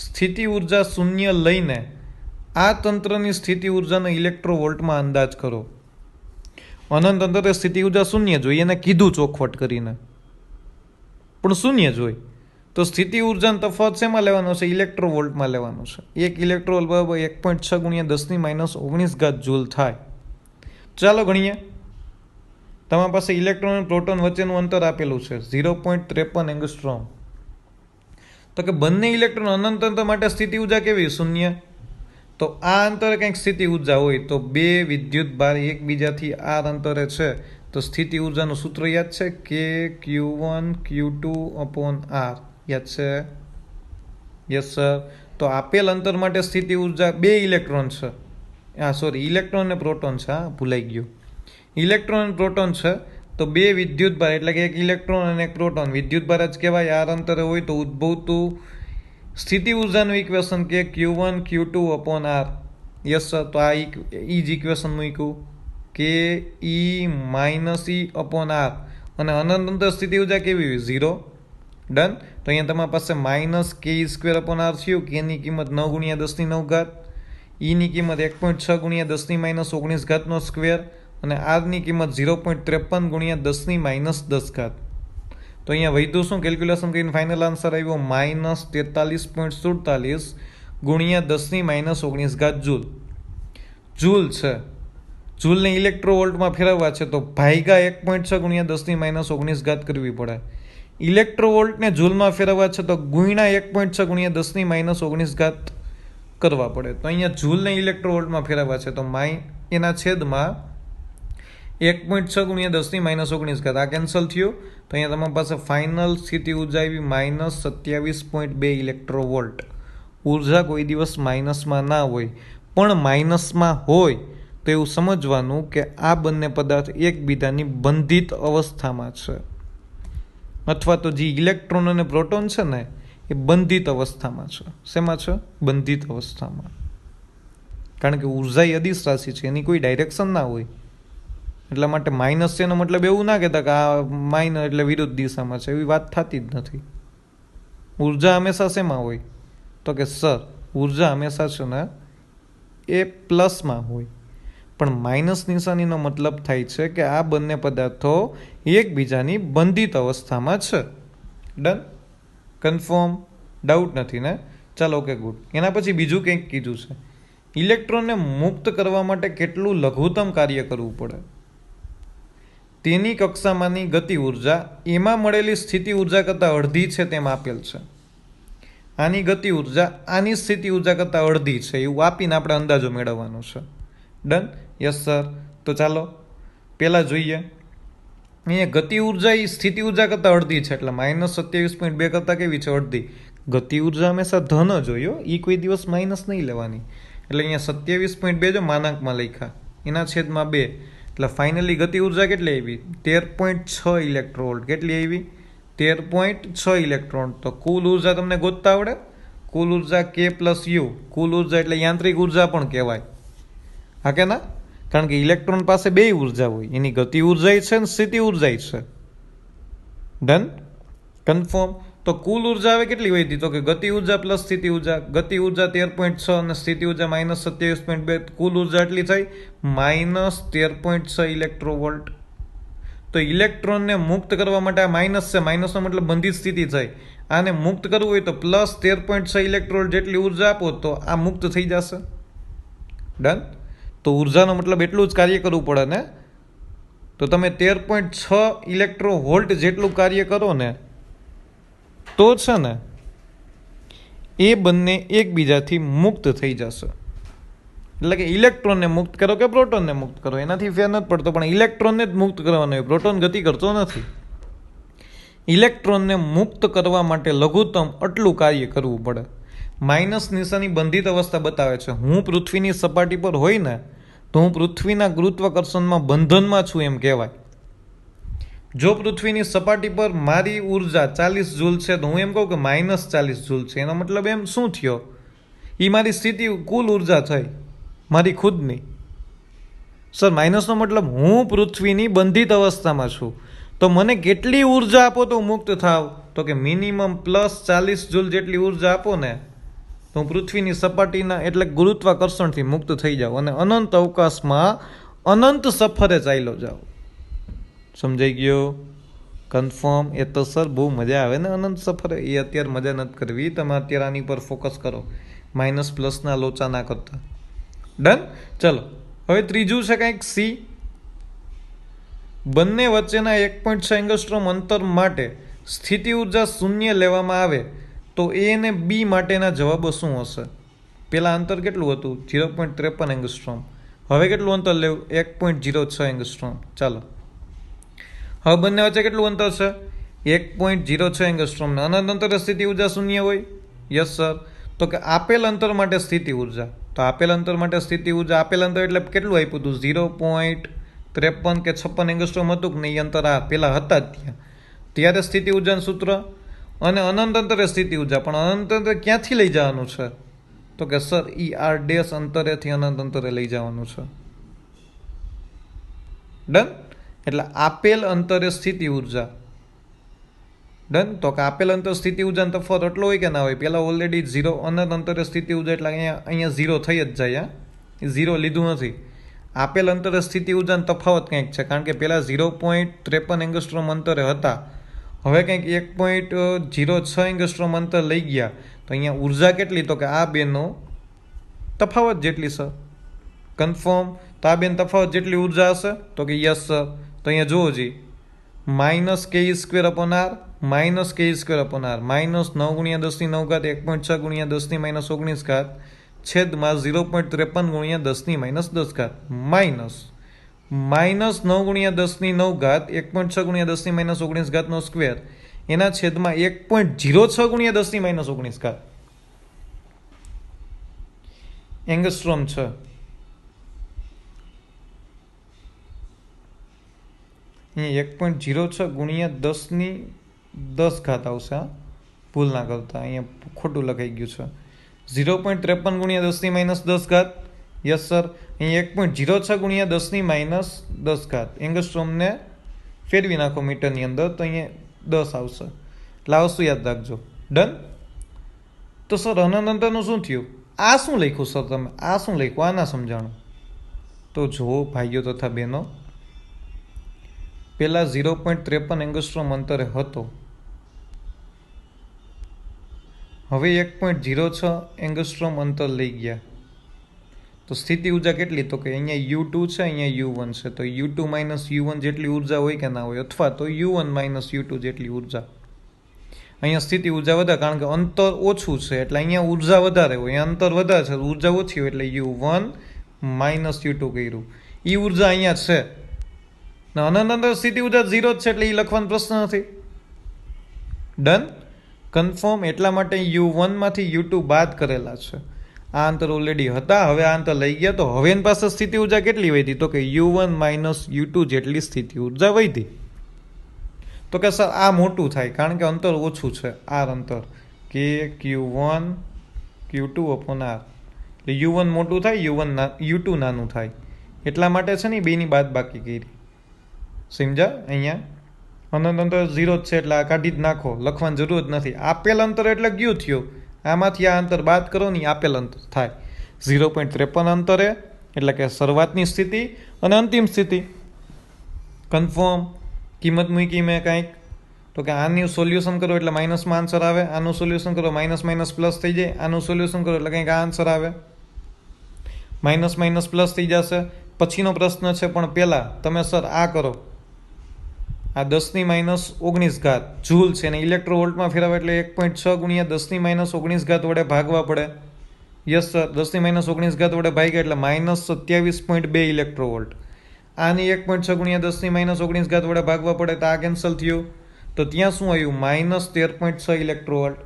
સ્થિતિ ઉર્જા શૂન્ય લઈને આ તંત્રની સ્થિતિ ઉર્જાનો ઇલેક્ટ્રોવોલ્ટમાં અંદાજ કરો. અનંત અંતરે સ્થિતિ ઉર્જા શૂન્ય જોઈએ, એને કીધું ચોખવટ કરીને, પણ શૂન્ય જોઈ. તો સ્થિતિ ઉર્જાનો તફાવત શેમાં લેવાનો છે? ઇલેક્ટ્રોવોલ્ટમાં લેવાનો છે. 1 ઇલેક્ટ્રોવોલ્ટ બરાબર 1.6 × 10⁻19 જૂલ થાય. ચાલો ગણીએ. તમારી પાસે ઇલેક્ટ્રોન અને પ્રોટોન વચ્ચેનું અંતર આપેલું છે 0.53 એંગસ્ટ્રોમ. તો કે બંને ઇલેક્ટ્રોન અનંત અંતર માટે સ્થિતિ ઉર્જા કેવી? શૂન્ય. તો આ અંતરે કંઈક સ્થિતિ ઉર્જા હોય તો બે વિદ્યુત ભાર એકબીજાથી આ અંતરે છે, તો સ્થિતિ ઉર્જાનું સૂત્ર યાદ છે? કે Q1 Q2 અપોન R. યાદ છે? Yes sir. તો આપેલ અંતર માટે સ્થિતિ ઉર્જા બે ઇલેક્ટ્રોન છે. ઇલેક્ટ્રોન અને પ્રોટોન છે. ભૂલાઈ ગયું. ઇલેક્ટ્રોન અને પ્રોટોન છે, તો બે વિદ્યુત ભાર એટલે કે એક ઇલેક્ટ્રોન અને એક પ્રોટોન વિદ્યુત ભાર જ કહેવાય. આ અંતરે હોય તો ઉદ્ભવતું સ્થિતિ ઉર્જાનું ઇક્વેશન કે Q1 Q2 upon R. Yes sir. તો આ જ ઇક્વેશન મૂક્યું કે E અપોન R. અને અનંત અંતર સ્થિતિ ઉર્જા કેવી હોય? 0. ડન. તો અહીંયા તમારી પાસે -ke² અપોન R થયું. કેની કિંમત 9 × 10⁹. ઈની કિંમત 1.6 × 10⁻19² અને આરની કિંમત 0.53 × 10⁻10. તો અહીંયા વધ્યું શું? કેલ્ક્યુલેશન કરીને ફાઇનલ આન્સર આવ્યો -43.47 × 10⁻19 જૂલ. જૂલ છે. જૂલને ઇલેક્ટ્રોવોલ્ટમાં ફેરવવા છે તો ભાગ્યા 1.6 × 10⁻19 કરવી પડે. ઇલેક્ટ્રોવોલ્ટને જૂલમાં ફેરવવા છે તો ગુણ્યા 1.6 × 10⁻19 કરવા પડે. તો અહીંયા જૂલને ઇલેક્ટ્રોવોલ્ટમાં ફેરવવા છે તો એના છેદમાં 1.6 × 10⁻19. આ કેન્સલ થયું. તો અહીંયા તમારી પાસે ફાઇનલ સ્થિતિ ઉર્જા આવી -27.2 ઇલેક્ટ્રોવોલ્ટ. ઉર્જા કોઈ દિવસ માઇનસમાં ના હોય, પણ માઇનસમાં હોય તો એવું સમજવાનું કે આ બંને પદાર્થ એકબીજાની બંધિત અવસ્થામાં છે, અથવા તો જે ઇલેક્ટ્રોન અને પ્રોટોન છે ને એ બંધિત અવસ્થામાં છે. શેમાં છે? બંધિત અવસ્થામાં. કારણ કે ઉર્જા એ અદિશ રાશિ છે, એની કોઈ ડાયરેક્શન ના હોય. એટલા માટે માઇનસ છે એનો મતલબ એવું ના કહેતા કે આ માઇનસ એટલે વિરુદ્ધ દિશામાં છે, એવી વાત થતી જ નથી. ઉર્જા હંમેશા શેમાં હોય? તો કે સર ઉર્જા હંમેશા છે ને એ પ્લસમાં હોય, પણ માઇનસ નિશાનીનો મતલબ થાય છે કે આ બંને પદાર્થો એકબીજાની બંધિત અવસ્થામાં છે. ડન. કન્ફર્મ. ડાઉટ નથી ને? ચાલો, ઓકે, ગુડ. એના પછી બીજું કંઈક કીધું છે, ઇલેક્ટ્રોનને મુક્ત કરવા માટે કેટલું લઘુત્તમ કાર્ય કરવું પડે. તેની કક્ષામાંની ગતિ ઉર્જા એમાં મળેલી સ્થિતિ ઉર્જા કરતાં અડધી છે તેમ આપેલ છે. આની ગતિ ઉર્જા આની સ્થિતિ ઉર્જા કરતાં અડધી છે એવું આપીને આપણે અંદાજો મેળવવાનો છે. ડન? Yes sir. તો ચાલો પહેલાં જોઈએ. અહીંયા ગતિ ઉર્જા એ સ્થિતિ ઉર્જા કરતાં અડધી છે, એટલે -27.2 કરતાં કેવી છે? અડધી. ગતિ ઉર્જા હંમેશા ધન જ હોય હો, એ કોઈ દિવસ માઇનસ નહીં લેવાની. એટલે અહીંયા 27.2 જો માનાંકમાં લખ્યા, એના છેદમાં 2, એટલે ફાઇનલી ગતિ ઉર્જા કેટલી આવી? 13.6 ઇલેક્ટ્રોવોલ્ટ. કેટલી આવી? 13.6 ઇલેક્ટ્રોન. તો કુલ ઉર્જા તમને ગોતતા આવડે? કુલ ઉર્જા K + U. કુલ ઉર્જા એટલે યાંત્રિક ઉર્જા પણ કહેવાય, હા કે ના? કારણ કે ઇલેક્ટ્રોન પાસે બે ઉર્જા હોય, એની ગતિ ઉર્જા છે ને સ્થિતિ ઉર્જા છે. ડન? કન્ફર્મ. તો કુલ ઉર્જા હવે કેટલી વધી? તો કે ગતિ ઉર્જા પ્લસ સ્થિતિ ઉર્જા. ગતિ ઉર્જા 13.6 અને સ્થિતિ ઉર્જા -27.2. કુલ ઉર્જા એટલી થઈ -13.6 ઇલેક્ટ્રોવોલ્ટ. તો ઇલેક્ટ્રોનને મુક્ત કરવા માટે આ માઇનસ છે, માઇનસનો મતલબ બંધિત સ્થિતિ થઈ. આને મુક્ત કરવું હોય તો +13.6 ઇલેક્ટ્રોવોલ્ટ જેટલી ઉર્જા આપો તો આ મુક્ત થઈ જશે. ડન? તો ઉર્જાનો મતલબ એટલું જ કાર્ય કરવું પડે ને. તો તમે 13.6 ઇલેક્ટ્રોવોલ્ટ જેટલું કાર્ય કરો ને તો છે ને એ બંને એકબીજાથી મુક્ત થઈ જશે. એટલે કે ઇલેક્ટ્રોનને મુક્ત કરો કે પ્રોટોનને મુક્ત કરો, એનાથી ફેર નથી પડતો, પણ ઇલેક્ટ્રોનને જ મુક્ત કરવાનો હોય. પ્રોટોન ગતિ કરતો નથી. ઇલેક્ટ્રોનને મુક્ત કરવા માટે લઘુત્તમ આટલું કાર્ય કરવું પડે. માઇનસ નિશાની બંધિત અવસ્થા બતાવે છે. હું પૃથ્વીની સપાટી પર હોય ને તો હું પૃથ્વીના ગુરુત્વાકર્ષણમાં બંધનમાં છું એમ કહેવાય. જો પૃથ્વીની સપાટી પર મારી ઉર્જા 40 જૂલ છે તો હું એમ કહું કે -40 જૂલ છે. એનો મતલબ એમ શું થયો? એ મારી સ્થિતિ કુલ ઉર્જા થઈ મારી ખુદની. સર માઇનસનો મતલબ હું પૃથ્વીની બંધિત અવસ્થામાં છું, તો મને કેટલી ઉર્જા આપો તો મુક્ત થાવ? તો કે મિનિમમ +40 જૂલ જેટલી ઉર્જા આપો ને તો હું પૃથ્વીની સપાટીના એટલે ગુરુત્વાકર્ષણથી મુક્ત થઈ જાઉં અને અનંત અવકાશમાં અનંત સફરે ચાલ્યો જાઉં. સમજાઈ ગયો? કન્ફર્મ. એ તો સર બહુ મજા આવે ને અનંત સફરે. એ અત્યારે મજા નથી કરવી, તમે અત્યારે આની પર ફોકસ કરો, માઇનસ પ્લસના લોચા ના કરતા. ડન? ચલો હવે ત્રીજું છે કંઈક C. બંને વચ્ચેના 1.6 એંગસ્ટ્રોમ અંતર માટે સ્થિતિ ઉર્જા 0 લેવામાં આવે તો A અને B માટેના જવાબો શું હશે? પેલા અંતર કેટલું હતું? 0.53 એંગસ્ટ્રોમ. હવે કેટલું અંતર લેવું? 1.06 એંગસ્ટ્રોમ. ચાલો હવે બંને વચ્ચે કેટલું અંતર છે? 1.06 એંગસ્ટ્રોમ. અનંત અંતરે સ્થિતિ ઉર્જા 0 હોય? Yes sir. તો કે આપેલ અંતર માટે સ્થિતિ ઉર્જા, તો આપેલ અંતર માટે સ્થિતિ ઉર્જા, આપેલ અંતર એટલે કેટલું આપ્યું હતું? 0.53 કે 56 એંગસ્ટ્રોમ હતું કે નહીં? અંતર આ પેલા હતા જ ત્યાં. ત્યારે સ્થિતિ ઉર્જાનું સૂત્ર. અને અનંત અંતરે સ્થિતિ ઉર્જા, પણ અનંત અંતરે ક્યાંથી લઈ જવાનું છે? તો કે સર ER' અંતરેથી અનંત અંતરે લઈ જવાનું છે. ડન? એટલે આપેલ અંતરે સ્થિતિ ઉર્જા. ડન? તો કે આપેલ અંતર સ્થિતિ ઉર્જાનો તફાવત એટલો હોય કે ના હોય? પહેલાં ઓલરેડી 0 અનંત અંતરે સ્થિતિ ઉર્જા એટલે અહીંયા 0 થઈ જ જાય. એ 0 લીધું નથી. આપેલ અંતરે સ્થિતિ ઉર્જાનો તફાવત કંઈક છે, કારણ કે પહેલાં 0.53 એંગસ્ટ્રોમ અંતરે હતા, હવે કંઈક 1.06 એંગસ્ટ્રોમ અંતર લઈ ગયા, તો અહીંયા ઉર્જા કેટલી? તો કે આ બેનો તફાવત જેટલી સર. કન્ફર્મ. તો આ બેન તફાવત જેટલી ઉર્જા હશે? તો કે યસ સર. તો અહીંયા જુઓ જી, -ke² / r -ke² / r -9 × 10⁻⁹ 1.6 × 10⁻⁹ છેદમાં 0.53 × 10⁻⁻10 માઇનસ -9 × 10⁹ 1.6 × 10⁻⁹ એના છેદમાં 1.06 × 10⁻⁹ એંગસ્ટ્રોમ છે. અહીંયા 1.06 × 10⁻10 આવશે. ભૂલ ના કરતા, અહીંયા ખોટું લખાઈ ગયું છે. 0.53 × 10⁻10. Yes sir. અહીંયા 1.06 × 10⁻10 એંગસ્ટ્રોમને ફેરવી નાખો મીટરની અંદર તો અહીંયા 10 આવશે. એટલે આ વસ્તુ યાદ રાખજો. ડન? તો સર અનંત અંતરનું શું થયું? આ શું લખ્યું સર તમે? આ શું લખ્યું? આ ના સમજાણું. તો જુઓ ભાઈઓ તથા બહેનો, પહેલાં 0.53 એંગસ્ટ્રોમ અંતરે હતો, હવે 1.06 એંગસ્ટ્રોમ અંતર લઈ ગયા, તો સ્થિતિ ઉર્જા કેટલી? તો કે અહીંયા U2 છે, અહીંયા U1 છે, તો U2 - U1 જેટલી ઉર્જા હોય કે ના હોય? અથવા તો U1 - U2 જેટલી ઉર્જા. અહીંયા સ્થિતિ ઉર્જા વધારે, કારણ કે અંતર ઓછું છે એટલે અહીંયા ઉર્જા વધારે હોય. અંતર વધારે છે, ઉર્જા ઓછી હોય એટલે U1 માઇનસ U2 કર્યું. એ ઉર્જા અહીંયા છે ને અનંત અંતર સ્થિતિ ઉર્જા 0 જ છે એટલે એ લખવાનો પ્રશ્ન નથી. ડન. કન્ફર્મ. એટલા માટે U1 માંથી U2 બાદ કરેલા છે. આ અંતર ઓલરેડી હતા, હવે આ અંતર લઈ ગયા તો હવે એની પાસે સ્થિતિ ઉર્જા કેટલી વધી? તો કે U1 માઇનસ U2 જેટલી સ્થિતિ ઉર્જા વધી. તો કે સર આ મોટું થાય કારણ કે અંતર ઓછું છે. આર અંતર કે Q1 Q2 અપોન R એટલે U1 મોટું થાય, U2 નાનું થાય. એટલા માટે છે ને બેની બાદ બાકી કરી. સમજા? અહીંયા અનંત અંતર 0 જ છે એટલે આ કાઢી જ નાખો, લખવાની જરૂર જ નથી. આપેલ અંતર એટલે ગયું થયું, આમાંથી આ અંતર બાદ કરો ને આપેલ અંતર થાય 0.53 અંતરે, એટલે કે શરૂઆતની સ્થિતિ અને અંતિમ સ્થિતિ. કન્ફર્મ. કિંમત મૂકી મેં કાંઈક, તો કે આનું સોલ્યુશન કરો એટલે માઇનસમાં આન્સર આવે, આનું સોલ્યુશન કરો માઇનસ માઇનસ પ્લસ થઈ જાય, આનું સોલ્યુશન કરો એટલે કંઈક આ આન્સર આવે, માઇનસ માઇનસ પ્લસ થઈ જશે. પછીનો પ્રશ્ન છે પણ પહેલાં તમે સર આ કરો, આ 10⁻19 જૂલ છે ને ઇલેક્ટ્રો વોલ્ટમાં ફેરવે એટલે 1.6 ગુણ્યા 10⁻19 વડે ભાગવા પડે. યસ સર, 10⁻19 વડે ભાગ્યા એટલે -27.2 ઇલેક્ટ્રો વોલ્ટ. આની 1.6 ગુણ્યા 10⁻19 વડે ભાગવા પડે તો આ કેન્સલ થયું. તો ત્યાં શું આવ્યું? -13.6 electro volt.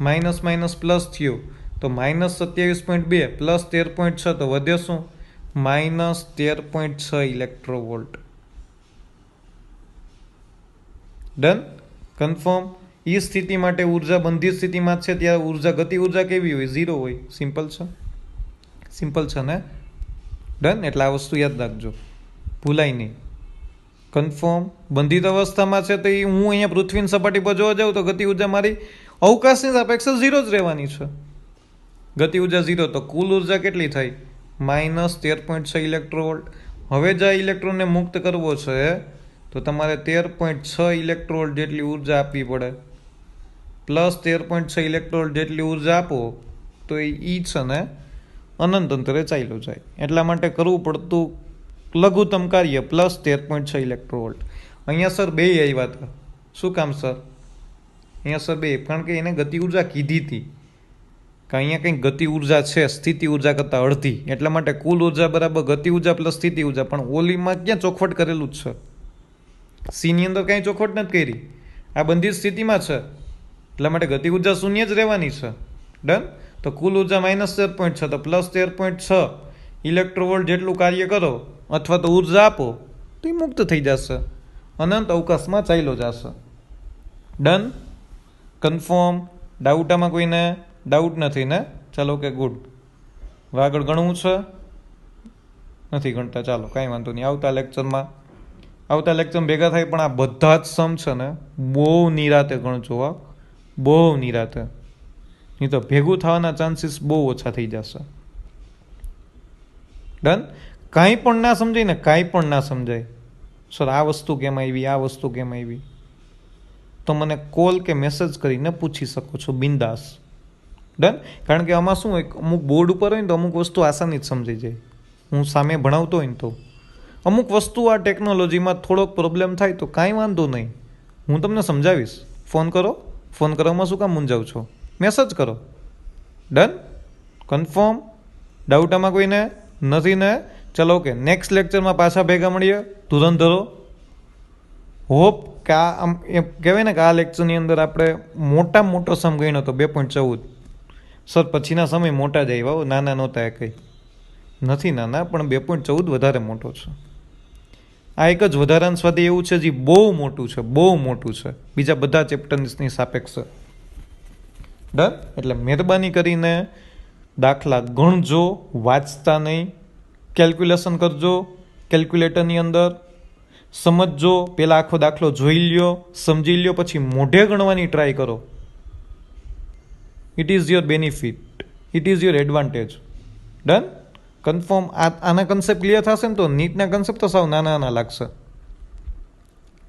Minus minus plus થયું તો -27.2 પ્લસ 13.6 તો વધે શું? -13.6 ઇલેક્ટ્રો વોલ્ટ. ડન. કન્ફર્મ. એ સ્થિતિ માટે ઉર્જા બંધિત સ્થિતિમાં છે ત્યારે ઉર્જા ગતિ ઉર્જા કેવી હોય? 0 હોય. સિમ્પલ છે, સિમ્પલ છે ને? ડન. એટલે આ વસ્તુ યાદ રાખજો, ભૂલાય નહીં. કન્ફર્મ. બંધિત અવસ્થામાં છે તો હું અહીંયા પૃથ્વીની સપાટી પર જોવા જાઉં તો ગતિ ઉર્જા મારી અવકાશની સાપેક્ષે 0 જ રહેવાની છે. ગતિ ઉર્જા 0 તો કુલ ઉર્જા કેટલી થઈ? -13.6 ઇલેક્ટ્રો વોલ્ટ. હવે જે ઇલેક્ટ્રોનને મુક્ત કરવો છે તો તમારે 13.6 ઇલેક્ટ્રો વોલ્ટ જેટલી ઉર્જા આપવી પડે. પ્લસ 13.6 ઇલેક્ટ્રો વોલ્ટ જેટલી ઉર્જા આપો તો એ છે ને અનંત અંતરે ચાલ્યો જાય. એટલા માટે કરવું પડતું લઘુત્તમ કાર્ય પ્લસ 13.6 ઇલેક્ટ્રો વોલ્ટ. અહીંયા સર બે આવ્યા હતા. શું કામ સર? અહીંયા સર બે, કારણ કે એને ગતિ ઉર્જા કીધી હતી કે અહીંયા કંઈક ગતિ ઉર્જા છે સ્થિતિ ઉર્જા કરતાં અડધી, એટલા માટે કુલ ઉર્જા બરાબર ગતિ ઉર્જા પ્લસ સ્થિતિ ઉર્જા. પણ ઓલીમાં ક્યાં ચોખવટ કરેલું જ છે? સીની અંદર કાંઈ ચોખવટ નથી કરી. આ બંધિત સ્થિતિમાં છે એટલા માટે ગતિ ઉર્જા શૂન્ય જ રહેવાની છે. ડન. તો કુલ ઉર્જા -13.6 તો પ્લસ 13.6 ઇલેક્ટ્રો વોલ્ટ જેટલું કાર્ય કરો અથવા તો ઉર્જા આપો તો એ મુક્ત થઈ જશે, અનંત અવકાશમાં ચાલ્યો જશે. ડન. કન્ફર્મ. ડાઉટ આમાં કોઈને? ડાઉટ નથી ને? ચાલો કે ગુડ. આગળ ગણવું છે? નથી ગણતા? ચાલો કાંઈ વાંધો નહીં. આવતા લેક્ચરમાં ભેગા થાય, પણ આ બધા જ સમ છે ને બહુ નિરાતે ગણજો. બહુ નિરાતે, નહીં તો ભેગું થવાના ચાન્સીસ બહુ ઓછા થઈ જશે. ડન. કાંઈ પણ ના સમજાય ને, કાંઈ પણ ના સમજાય સર આ વસ્તુ કેમ આવી, આ વસ્તુ કેમ આવી, તો મને કોલ કે મેસેજ કરીને પૂછી શકો છો બિંદાસ. ડન. કારણ કે આમાં શું હોય, અમુક બોર્ડ ઉપર હોય ને તો અમુક વસ્તુ આસાની જ સમજાઈ જાય. હું સામે ભણાવતો હોય ને તો અમુક વસ્તુ આ ટેકનોલોજીમાં થોડોક પ્રોબ્લેમ થાય તો કાંઈ વાંધો નહીં, હું તમને સમજાવીશ. ફોન કરો. ફોન કરવામાં શું કામ મૂંઝાવ છો? મેસેજ કરો. ડન. કન્ફર્મ. ડાઉટ આમાં કોઈને નથી ને? ચલો ઓકે, નેક્સ્ટ લેક્ચરમાં પાછા ભેગા મળીએ. ધુરંધરો. હોપ કે આ આમ એમ કહેવાય ને કે આ લેક્ચરની અંદર આપણે મોટામાં મોટો સમ ગણ્યો હતો 2.14. સર પછીના સમય મોટા જ આવ્યા, નાના નહોતા એ કંઈ નથી નાના, પણ 2.14 વધારે મોટો છે. આ એક જ વધારાનું સ્વાધ્યાય એવું છે જે બહુ મોટું છે, બહુ મોટું છે બીજા બધા ચેપ્ટરની સાપેક્ષે. ડન. એટલે મહેરબાની કરીને દાખલા ગણજો, વાંચતા નહીં. કેલ્ક્યુલેશન કરજો કેલ્ક્યુલેટરની અંદર, સમજજો. પહેલાં આખો દાખલો જોઈ લ્યો, સમજી લ્યો, પછી મોઢે ગણવાની ટ્રાય કરો. It is your benefit, it is your advantage. Done. Confirm. આના કન્સેપ્ટ ક્લિયર થશે ને તો નીટના કન્સેપ્ટ તો સાવ નાના નાના લાગશે.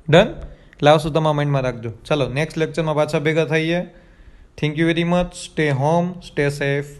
ડન. એટલે આવશું તમારા માઇન્ડમાં રાખજો. ચાલો નેક્સ્ટ લેક્ચરમાં પાછા ભેગા થઈએ. Thank you very much. Stay home, stay safe.